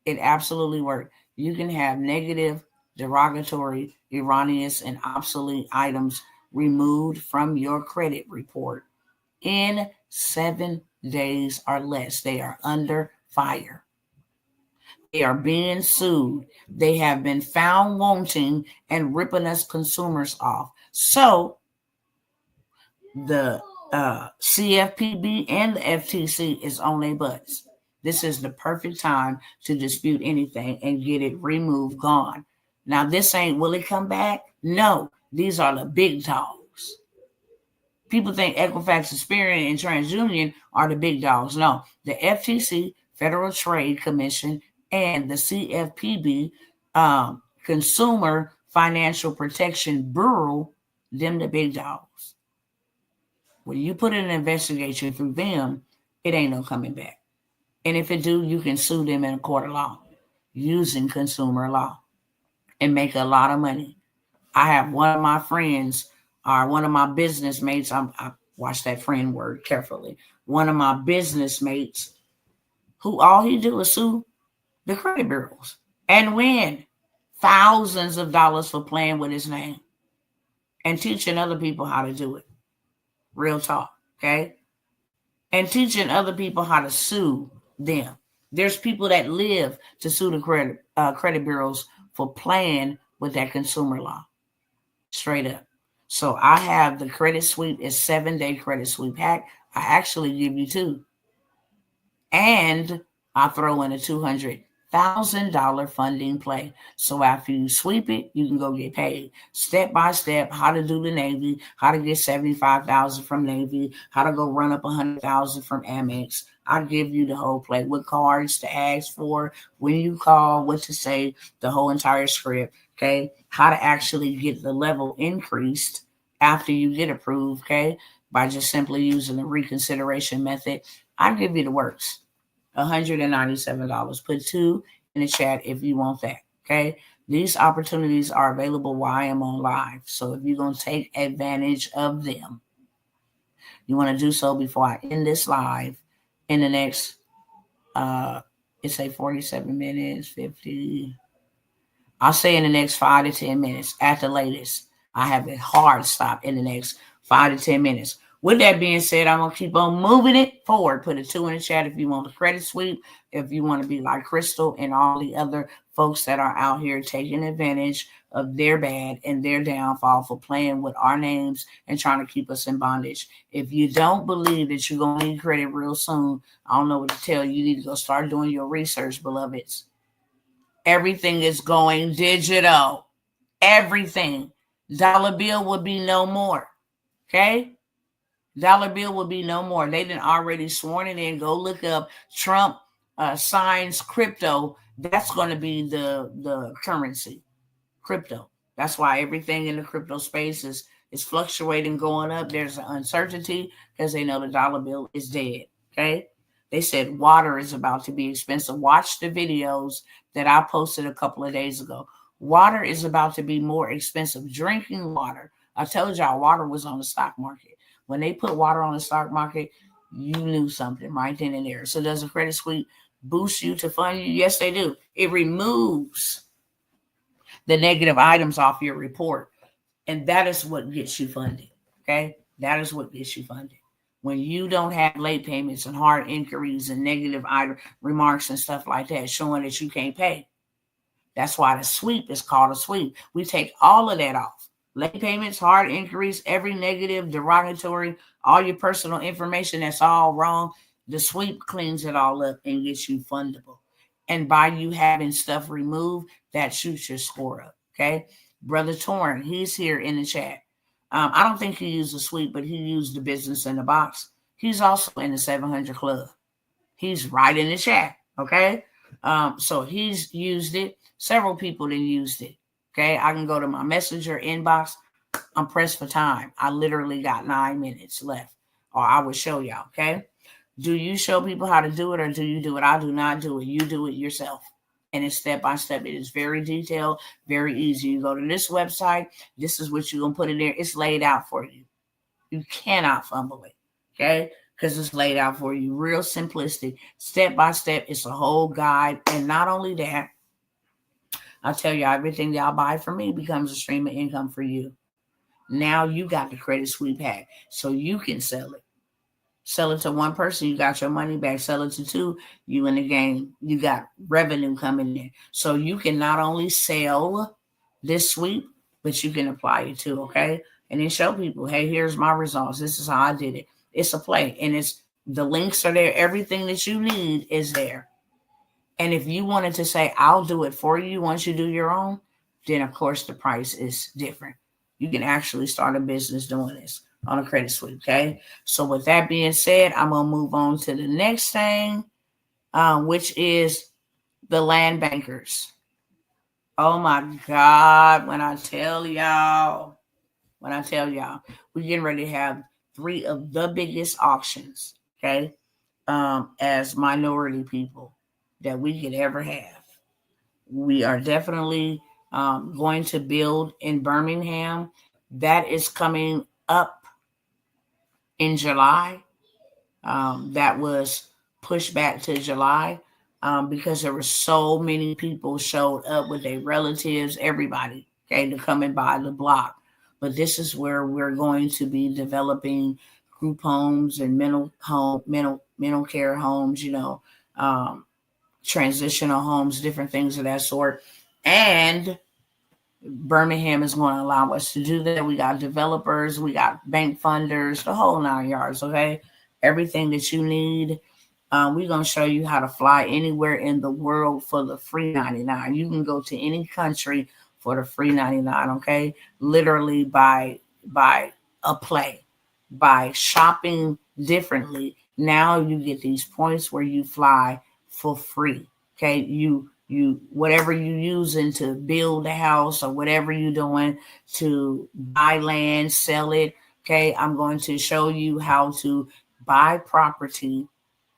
It absolutely worked. You can have negative, derogatory, erroneous, and obsolete items removed from your credit report in 7 days or less. They are under fire. They are being sued. They have been found wanting and ripping us consumers off. So the CFPB and the FTC is on their butts. This is the perfect time to dispute anything and get it removed, gone. Now, this ain't, will it come back? No, these are the big dogs. People think Equifax, Experian, and TransUnion are the big dogs. No, the FTC, Federal Trade Commission, and the CFPB, Consumer Financial Protection Bureau, them the big dogs. When you put in an investigation through them, it ain't no coming back. And if it do, you can sue them in a court of law using consumer law and make a lot of money. I have one of my friends or one of my business mates, Watch that friend word carefully. One of my business mates, who all he do is sue the credit bureaus and win thousands of dollars for playing with his name and teaching other people how to do it. Real talk, okay? And teaching other people how to sue them. There's people that live to sue the credit bureaus for playing with that consumer law. Straight up. So I have the credit sweep. It's 7-day credit sweep hack. I actually give you 2. And I throw in a $200,000 funding play. So after you sweep it, you can go get paid. Step by step, how to do the Navy, how to get $75,000 from Navy, how to go run up $100,000 from Amex. I give you the whole play, what cards to ask for, when you call, what to say, the whole entire script. Okay, how to actually get the level increased after you get approved. Okay, by just simply using the reconsideration method. I give you the works. $197. Put 2 in the chat if you want that. Okay. These opportunities are available while I am on live. So if you're going to take advantage of them, you want to do so before I end this live in the next, it's a 47 minutes, 50. I'll say in the next 5 to 10 minutes at the latest. I have a hard stop in the next 5 to 10 minutes. With that being said, I'm going to keep on moving it forward. Put a 2 in the chat if you want the credit sweep, if you want to be like Crystal and all the other folks that are out here taking advantage of their bad and their downfall for playing with our names and trying to keep us in bondage. If you don't believe that you're going to need credit real soon, I don't know what to tell you. You need to go start doing your research, beloveds. Everything is going digital. Everything. Dollar bill will be no more. Okay? Dollar bill will be no more. They didn't already sworn it in. Go look up Trump signs crypto. That's going to be the currency. Crypto. That's why everything in the crypto space is fluctuating, going up. There's an uncertainty because they know the dollar bill is dead. Okay? They said water is about to be expensive. Watch the videos that I posted a couple of days ago. Water is about to be more expensive. Drinking water. I told y'all water was on the stock market. When they put water on the stock market, you knew something right then and there. So does a credit sweep boost you to fund you? Yes, they do. It removes the negative items off your report. And that is what gets you funded. Okay? That is what gets you funded. When you don't have late payments and hard inquiries and negative item remarks and stuff like that showing that you can't pay. That's why the sweep is called a sweep. We take all of that off. Late payments, hard inquiries, every negative, derogatory, all your personal information that's all wrong. The sweep cleans it all up and gets you fundable. And by you having stuff removed, that shoots your score up. Okay? Brother Torn, he's here in the chat. I don't think he used the sweep, but he used the business in the box. He's also in the 700 club. He's right in the chat. Okay? So he's used it. Several people then used it. Okay, I can go to my messenger inbox. I'm pressed for time. I literally got 9 minutes left, or I will show y'all. Okay, do you show people how to do it, or do you do it? I do not do it. You do it yourself, and it's step by step. It is very detailed, very easy. You go to this website. This is what you're gonna put in there. It's laid out for you. You cannot fumble it. Okay, because it's laid out for you, real simplistic, step by step. It's a whole guide, and not only that. I'll tell you, everything y'all buy from me becomes a stream of income for you. Now you got the credit sweep hack, so you can sell it. Sell it to one person, you got your money back. Sell it to 2, you in the game. You got revenue coming in. So you can not only sell this sweep, but you can apply it too, okay? And then show people, hey, here's my results. This is how I did it. It's a play, and it's the links are there. Everything that you need is there. And if you wanted to say, I'll do it for you once you do your own, then of course the price is different. You can actually start a business doing this on a credit sweep, okay? So with that being said, I'm going to move on to the next thing, which is the land bankers. Oh my God, when I tell y'all, we're getting ready to have 3 of the biggest auctions, okay, as minority people that we could ever have. We are definitely going to build in Birmingham. That is coming up in July. That was pushed back to July because there were so many people showed up with their relatives, everybody, okay, to come and buy the block. But this is where we're going to be developing group homes and mental care homes, transitional homes, different things of that sort. And Birmingham is going to allow us to do that. We got developers, we got bank funders, the whole 9 yards, okay? Everything that you need. We're going to show you how to fly anywhere in the world for the free 99. You can go to any country for the free 99, okay? Literally by a play, by shopping differently. Now you get these points where you fly for free, okay? You whatever you using to build a house or whatever you're doing to buy land, sell it, okay? I'm going to show you how to buy property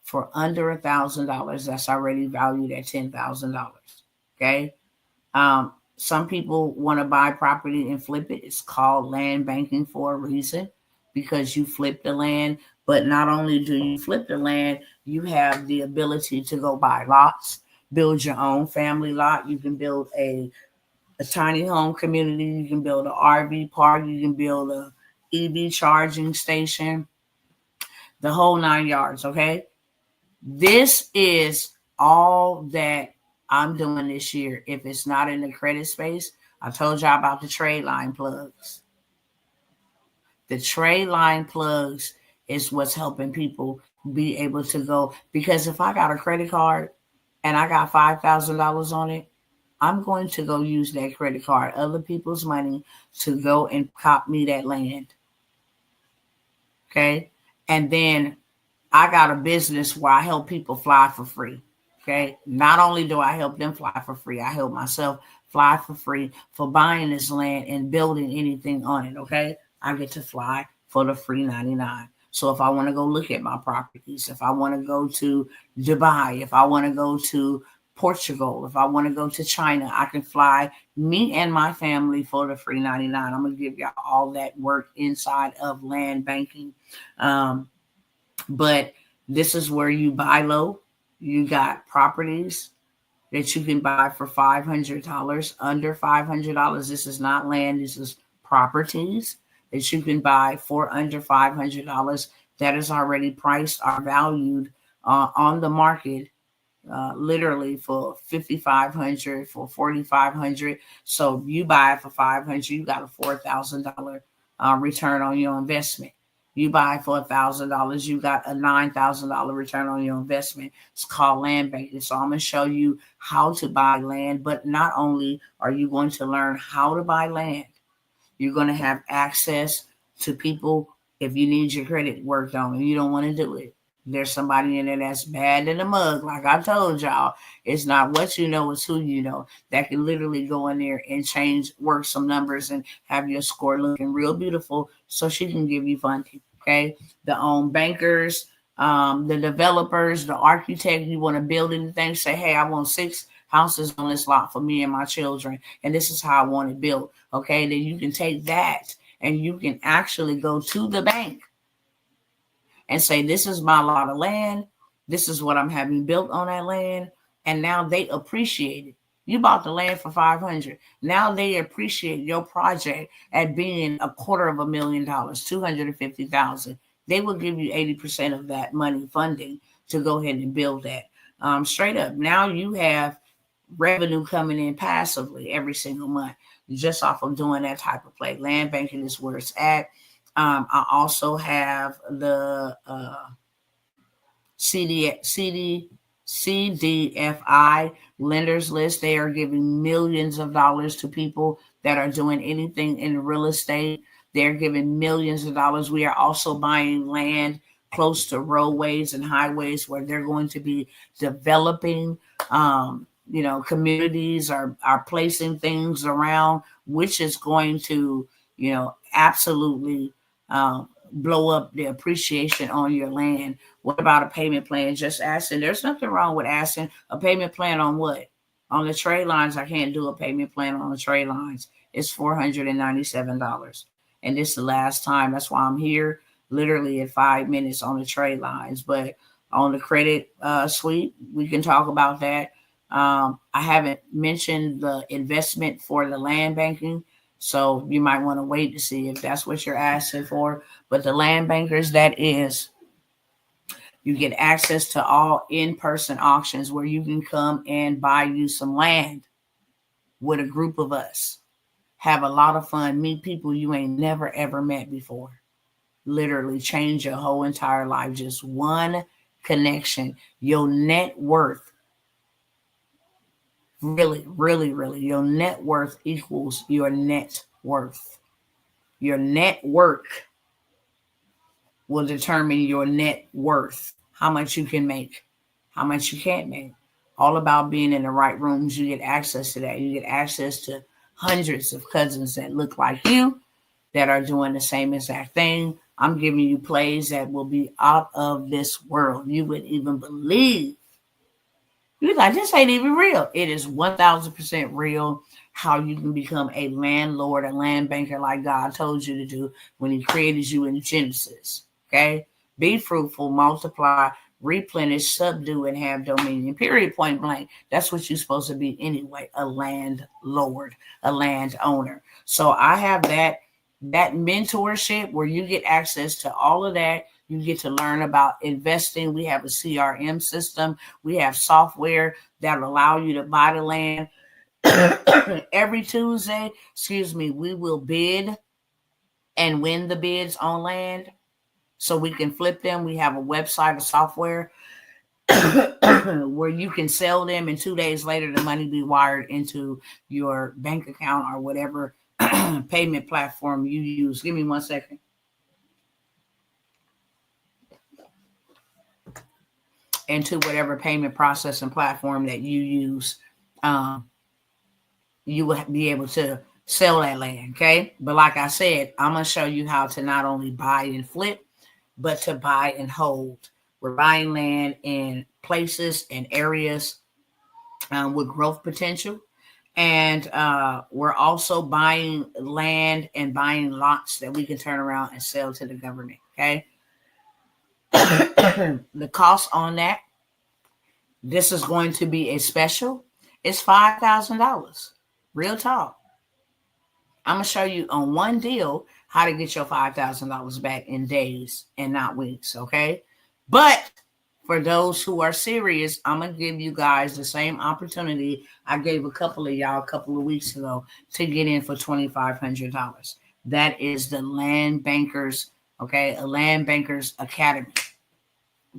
for under $1,000 that's already valued at $10,000. Okay. Some people want to buy property and flip it. It's called land banking for a reason, because you flip the land. But not only do you flip the land, you have the ability to go buy lots, build your own family lot. You can build a tiny home community. You can build an RV park. You can build a EV charging station, the whole 9 yards. Okay. This is all that I'm doing this year. If it's not in the credit space, I told y'all about the trade line plugs. The trade line plugs is what's helping people be able to go. Because if I got a credit card and I got $5,000 on it, I'm going to go use that credit card, other people's money, to go and cop me that land. Okay? And then I got a business where I help people fly for free. Okay. Not only do I help them fly for free, I help myself fly for free for buying this land and building anything on it. Okay. I get to fly for the free 99. So if I want to go look at my properties, if I want to go to Dubai, if I want to go to Portugal, if I want to go to China, I can fly me and my family for the free 99. I'm going to give y'all all that work inside of land banking. But this is where you buy low. You got properties that you can buy for $500, under $500. This is not land. This is properties that you can buy for under $500 that is already priced or valued on the market, literally for $5,500, for $4,500. So you buy it for $500, you got a $4,000 return on your investment. You buy for $1,000, you got a $9,000 return on your investment. It's called land banking. So I'm going to show you how to buy land, but not only are you going to learn how to buy land, you're going to have access to people. If you need your credit worked on and you don't want to do it, there's somebody in there that's bad in the mug. Like I told y'all, it's not what you know, it's who you know that can literally go in there and work some numbers and have your score looking real beautiful so she can give you funding. Okay. The bankers, the developers, the architect, you want to build anything, say, hey, I want 6 houses on this lot for me and my children, and this is how I want it built. Okay. Then you can take that and you can actually go to the bank and say, this is my lot of land. This is what I'm having built on that land. And now they appreciate it. You bought the land for $500. Now they appreciate your project at being $250,000, $250,000. They will give you 80% of that money funding to go ahead and build that. Straight up. Now you have revenue coming in passively every single month just off of doing that type of play. Land banking is where it's at. I also have the CDFI lenders list. They are giving millions of dollars to people that are doing anything in real estate. They're giving millions of dollars. We are also buying land close to roadways and highways where they're going to be developing. Communities are placing things around, which is going to, absolutely blow up the appreciation on your land. What about a payment plan? Just asking. There's nothing wrong with asking a payment plan on what? On the trade lines, I can't do a payment plan on the trade lines. It's $497. And this is the last time. That's why I'm here. literally at 5 minutes on the trade lines. But on the credit suite, we can talk about that. I haven't mentioned the investment for the land banking, so you might want to wait to see if that's what you're asking for. But the land bankers, that is, you get access to all in-person auctions where you can come and buy you some land with a group of us. Have a lot of fun, meet people you ain't never ever met before. Literally change your whole entire life. Just one connection. Your net worth, really, really, really, your net worth equals your net worth. Your network will determine your net worth, how much you can make, how much you can't make. All about being in the right rooms. You get access to that. You get access to hundreds of cousins that look like you, that are doing the same exact thing. I'm giving you plays that will be out of this world. You wouldn't even believe. You're like, this ain't even real. It is 1000% real. How you can become a landlord, a land banker like God told you to do when he created you in Genesis. Okay? Be fruitful, multiply, replenish, subdue, and have dominion. Period, point blank. That's what you're supposed to be anyway, a landlord, a landowner. So I have that mentorship where you get access to all of that. You get to learn about investing. We have a CRM system. We have software that will allow you to buy the land. Every Tuesday, we will bid and win the bids on land so we can flip them. We have a website, a software where you can sell them, and 2 days later the money be wired into your bank account or whatever payment platform you use. Give me 1 second. Into whatever payment processing platform that you use, you will be able to sell that land. Okay. But like I said, I'm going to show you how to not only buy and flip, but to buy and hold. We're buying land in places and areas with growth potential. And we're also buying land and buying lots that we can turn around and sell to the government. Okay. The cost on that, this is going to be a special. It's $5,000. Real talk. I'm going to show you on one deal how to get your $5,000 back in days and not weeks. Okay. But for those who are serious, I'm going to give you guys the same opportunity I gave a couple of y'all a couple of weeks ago to get in for $2,500. That is the Land Bankers, okay, a Land Bankers Academy.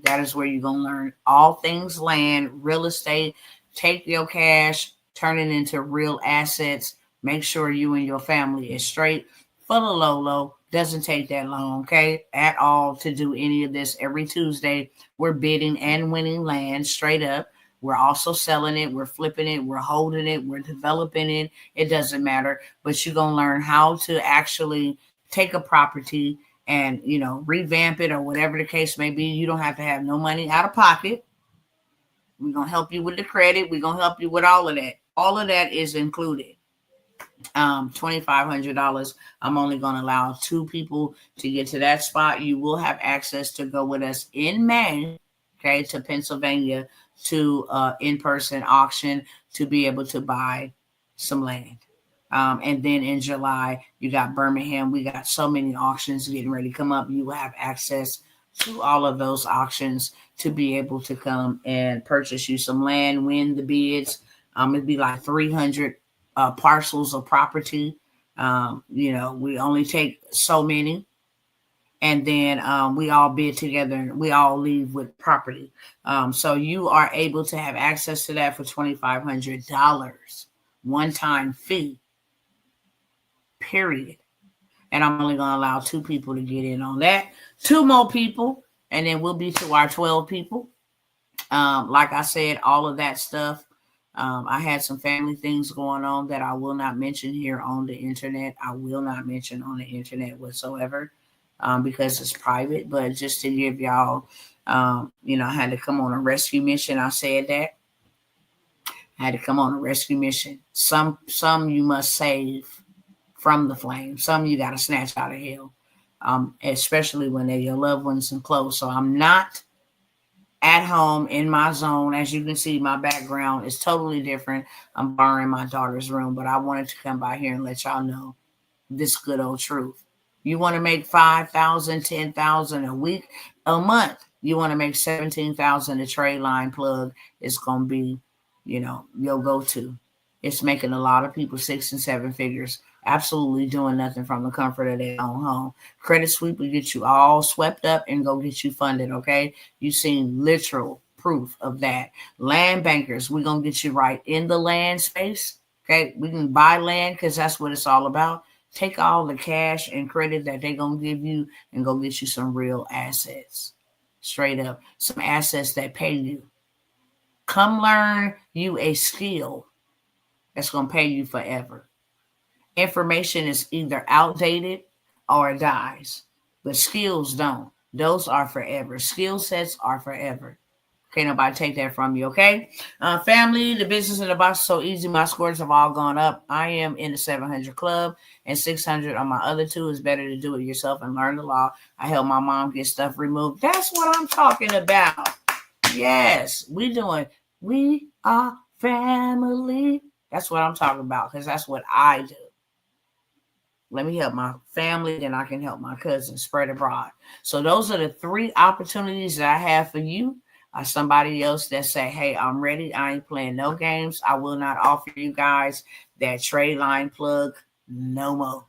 That is where you're going to learn all things land, real estate, take your cash, turn it into real assets, make sure you and your family is straight. For the low, doesn't take that long, okay, at all to do any of this. Every Tuesday, we're bidding and winning land straight up. We're also selling it. We're flipping it. We're holding it. We're developing it. It doesn't matter. But you're going to learn how to actually take a property and, revamp it or whatever the case may be. You don't have to have no money out of pocket. We're going to help you with the credit. We're going to help you with all of that. All of that is included. $2,500. I'm only going to allow 2 people to get to that spot. You will have access to go with us in May, okay, to Pennsylvania to in-person auction to be able to buy some land. And then in July, you got Birmingham. We got so many auctions getting ready to come up. You will have access to all of those auctions to be able to come and purchase you some land, win the bids. It'd be like 300 parcels of property. We only take so many. And then we all bid together and we all leave with property. So you are able to have access to that for $2,500. One-time fee. Period. And I'm only going to allow 2 people to get in on that. 2 more people. And then we'll be to our 12 people. Like I said, all of that stuff. I had some family things going on that I will not mention here on the internet. I will not mention on the internet whatsoever because it's private. But just to give y'all, I had to come on a rescue mission. I said that. I had to come on a rescue mission. Some you must save from the flames. Some you got to snatch out of hell. especially when they're your loved ones and close. So I'm not at home in my zone. As you can see, my background is totally different. I'm borrowing my daughter's room, but I wanted to come by here and let y'all know this good old truth. You want to make 5,000, 10,000 a week, a month. You want to make 17,000. A trade line plug is going to be, your go-to. It's making a lot of people 6 and 7 figures, absolutely doing nothing from the comfort of their own home. Credit sweep will get you all swept up and go get you funded, okay? You've seen literal proof of that. Land bankers, we're going to get you right in the land space, okay? We can buy land because that's what it's all about. Take all the cash and credit that they're going to give you and go get you some real assets. Straight up. Some assets that pay you. Come learn you a skill that's going to pay you forever. Information is either outdated or it dies. But skills don't. Those are forever. Skill sets are forever. Can't nobody take that from you, okay? Family, the business in the box is so easy. My scores have all gone up. I am in the 700 club and 600 on my other two. It's better to do it yourself and learn the law. I helped my mom get stuff removed. That's what I'm talking about. Yes, we are family. That's what I'm talking about because that's what I do. Let me help my family, then I can help my cousins spread abroad. So those are the 3 opportunities that I have for you. Somebody else that say, hey, I'm ready. I ain't playing no games. I will not offer you guys that trade line plug no more.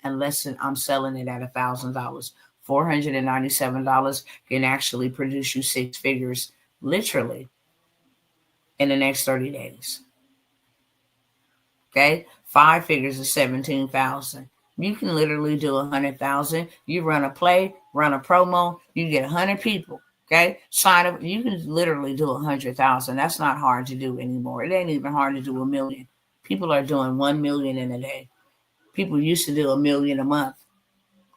Unless I'm selling it at $1,000. $497 can actually produce you 6 figures literally in the next 30 days. Okay? 5 figures is 17,000. You can literally do 100,000. You run a play, run a promo, you get 100 people. Okay, sign up. You can literally do 100,000. That's not hard to do anymore. It ain't even hard to do 1 million. People are doing 1 million in a day. People used to do 1 million a month,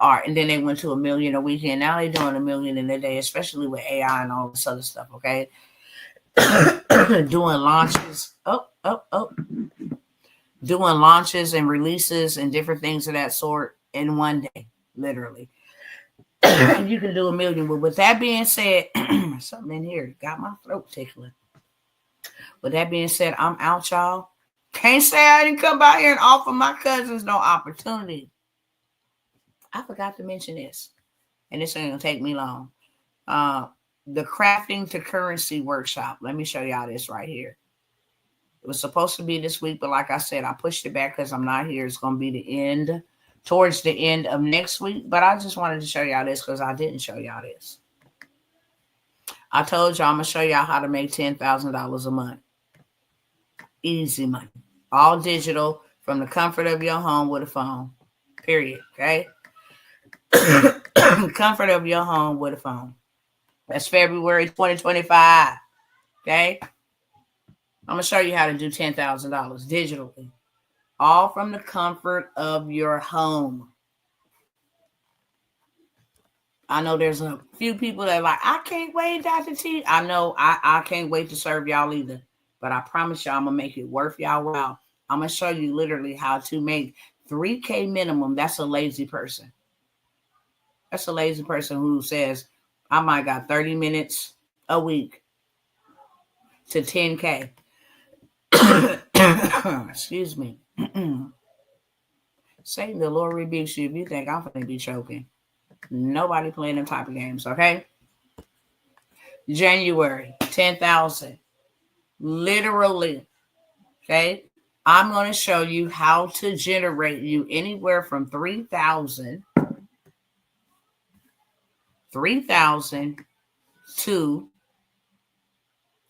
and then they went to 1 million a weekend. Now they're doing 1 million in a day, especially with AI and all this other stuff. Okay, doing launches. Doing launches and releases and different things of that sort in one day, literally. You can do 1 million. But with that being said, something in here got my throat tickling. With that being said, I'm out, y'all. Can't say I didn't come by here and offer my cousins no opportunity. I forgot to mention this, and this ain't gonna take me long. The crafting to currency workshop. Let me show y'all this right here. It was supposed to be this week, but like I said, I pushed it back because I'm not here. It's gonna be towards the end of next week, but I just wanted to show y'all this because I didn't show y'all this. I told y'all I'm going to show y'all how to make $10,000 a month. Easy money. All digital from the comfort of your home with a phone. Period. Okay? Comfort of your home with a phone. That's February 2025. Okay? I'm going to show you how to do $10,000 digitally. All from the comfort of your home. I know there's a few people that are like, I can't wait, Dr. T. I know I can't wait to serve y'all either. But I promise y'all I'm going to make it worth y'all while. I'm going to show you literally how to make $3K minimum. That's a lazy person. That's a lazy person who says, I might got 30 minutes a week to 10K. Excuse me. Satan, the Lord rebukes you if you think I'm going to be choking. Nobody playing them type of games, okay? January, 10,000. Literally, okay? I'm going to show you how to generate you anywhere from $3,000 to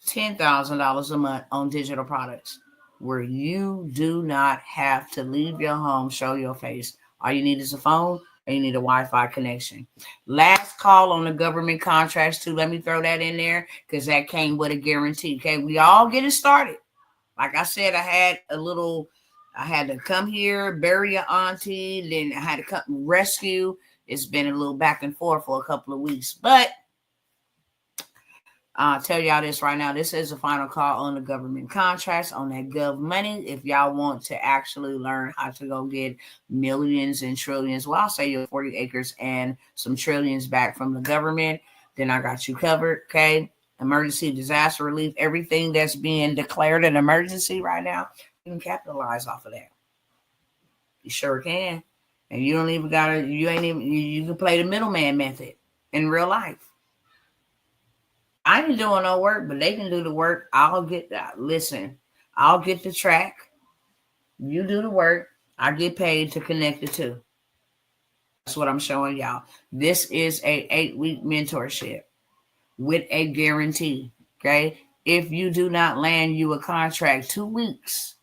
$10,000 a month on digital products, where you do not have to leave your home, show your face. All you need is a phone and you need a Wi-Fi connection. Last call on the government contracts too. Let me throw that in there because that came with a guarantee. Okay, we all getting started. Like I said, I had to come here, bury your auntie, then I had to come rescue. It's been a little back and forth for a couple of weeks, but I'll tell y'all this right now. This is a final call on the government contracts, on that gov money. If y'all want to actually learn how to go get millions and trillions, well, I'll say your 40 acres and some trillions back from the government, then I got you covered, okay? Emergency disaster relief, everything that's being declared an emergency right now, you can capitalize off of that. You sure can. And you don't even gotta, you can play the middleman method in real life. I ain't doing no work, but they can do the work. I'll get that. Listen, I'll get the track. You do the work. I get paid to connect the two. That's what I'm showing y'all. This is a 8-week mentorship with a guarantee. Okay. If you do not land you a contract 2 weeks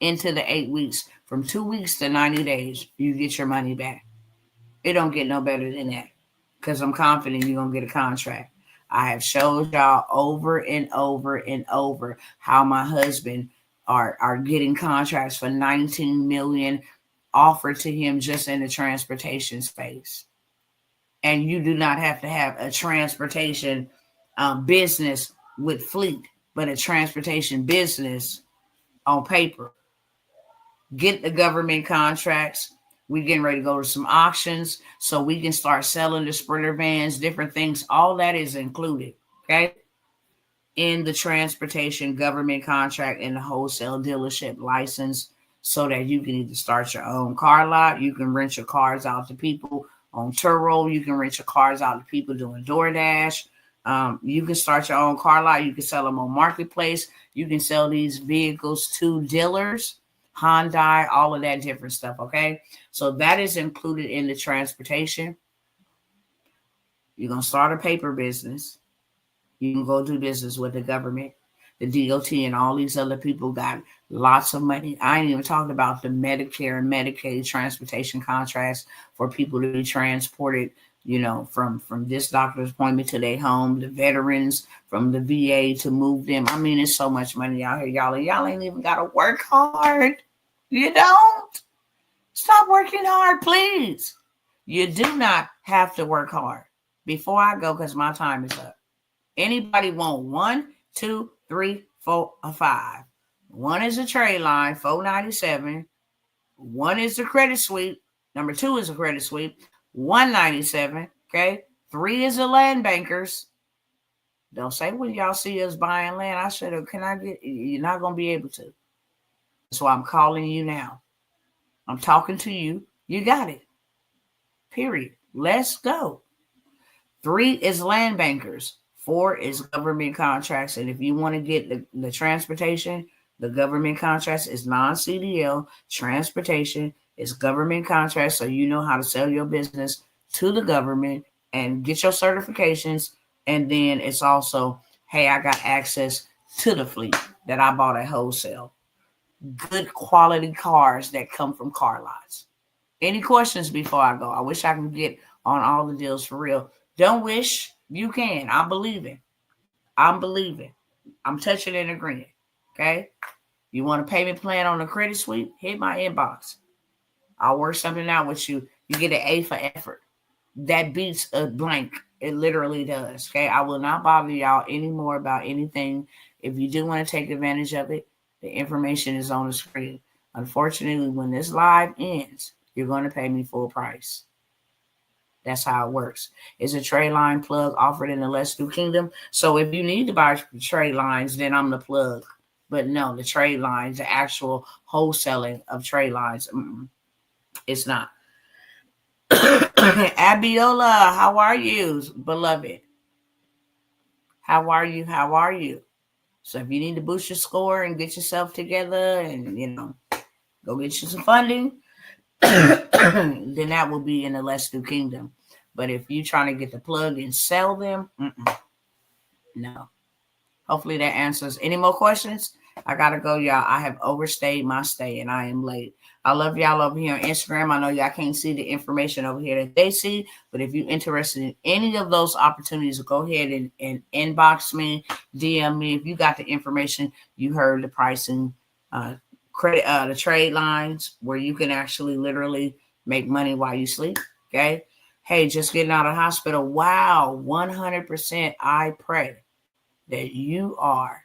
into the 8 weeks, from 2 weeks to 90 days, you get your money back. It don't get no better than that, because I'm confident you're going to get a contract. I have showed y'all over and over and over how my husband are getting contracts for 19 million offered to him just in the transportation space. And you do not have to have a transportation business with fleet, but a transportation business on paper. Get the government contracts. We're getting ready to go to some auctions so we can start selling the Sprinter vans, different things. All that is included, okay, in the transportation government contract and the wholesale dealership license, so that you can either start your own car lot. You can rent your cars out to people on Turo. You can rent your cars out to people doing DoorDash. You can start your own car lot. You can sell them on Marketplace. You can sell these vehicles to dealers, Hyundai, all of that different stuff, okay? So that is included in the transportation. You're going to start a paper business. You can go do business with the government. The DOT and all these other people got lots of money. I ain't even talking about the Medicare and Medicaid transportation contracts for people to be transported, from this doctor's appointment to their home, the veterans from the VA to move them. I mean, it's so much money out here, y'all. Y'all ain't even got to work hard. You don't. Stop working hard, please. You do not have to work hard. Before I go, because my time is up. Anybody want 1, 2, 3, 4, or 5? 1 is a trade line, $497. 1 is the credit sweep. Number 2 is a credit sweep, $197. Okay. 3 is the land bankers. Don't say when y'all see us buying land, I should have. Can I get? You're not gonna be able to. That's why I'm calling you now. I'm talking to you. You got it. Period. Let's go. 3 is land bankers. 4 is government contracts. And if you want to get the transportation, the government contracts is non-CDL. Transportation is government contracts. So you know how to sell your business to the government and get your certifications. And then it's also, hey, I got access to the fleet that I bought at wholesale. Good quality cars that come from car lots. Any questions before I go? I wish I could get on all the deals for real. Don't wish. You can. I'm believing. I'm touching and agreeing. Okay? You want a payment plan on a credit sweep? Hit my inbox. I'll work something out with you. You get an A for effort. That beats a blank. It literally does. Okay? I will not bother y'all anymore about anything. If you do want to take advantage of it, the information is on the screen. Unfortunately, when this live ends, you're going to pay me full price. That's how it works. It's a trade line plug offered in the Let's Do Kingdom. So if you need to buy trade lines, then I'm the plug. But no, the trade lines, the actual wholesaling of trade lines, it's not. Abiola, how are you, beloved? How are you? So if you need to boost your score and get yourself together and, go get you some funding, then that will be in the Let's Do Kingdom. But if you're trying to get the plug and sell them, no. Hopefully that answers. Any more questions? I got to go, y'all. I have overstayed my stay and I am late. I love y'all over here on Instagram. I know y'all can't see the information over here that they see, but if you're interested in any of those opportunities, go ahead and inbox me, DM me. If you got the information, you heard the pricing, credit, the trade lines where you can actually literally make money while you sleep. Okay. Hey, just getting out of the hospital. Wow. 100%. I pray that you are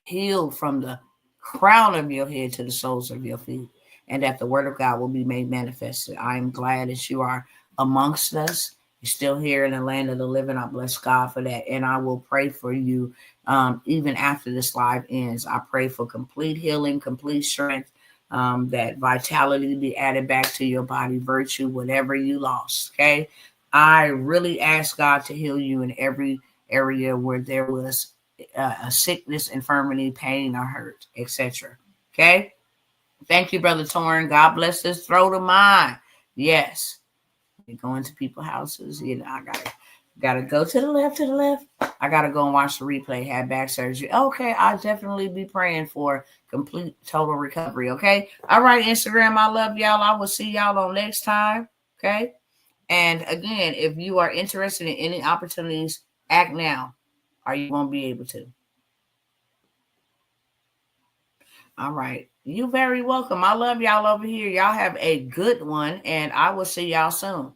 healed from the crown of your head to the soles of your feet, and that the word of God will be made manifested. I am glad that you are amongst us. You're still here in the land of the living. I bless God for that. And I will pray for you even after this live ends. I pray for complete healing, complete strength, that vitality be added back to your body, virtue, whatever you lost. Okay. I really ask God to heal you in every area where there was a sickness, infirmity, pain, or hurt, etc. Okay. Thank you, Brother Torrin. God bless this throat of mine. Yes. You go into people's houses. You know, I gotta go to the left, I gotta go and watch the replay. Had back surgery. Okay, I'll definitely be praying for complete total recovery. Okay. All right, Instagram. I love y'all. I will see y'all on next time. Okay. And again, if you are interested in any opportunities, act now, or you won't be able to. All right. You're very welcome. I love y'all over here. Y'all have a good one, and I will see y'all soon.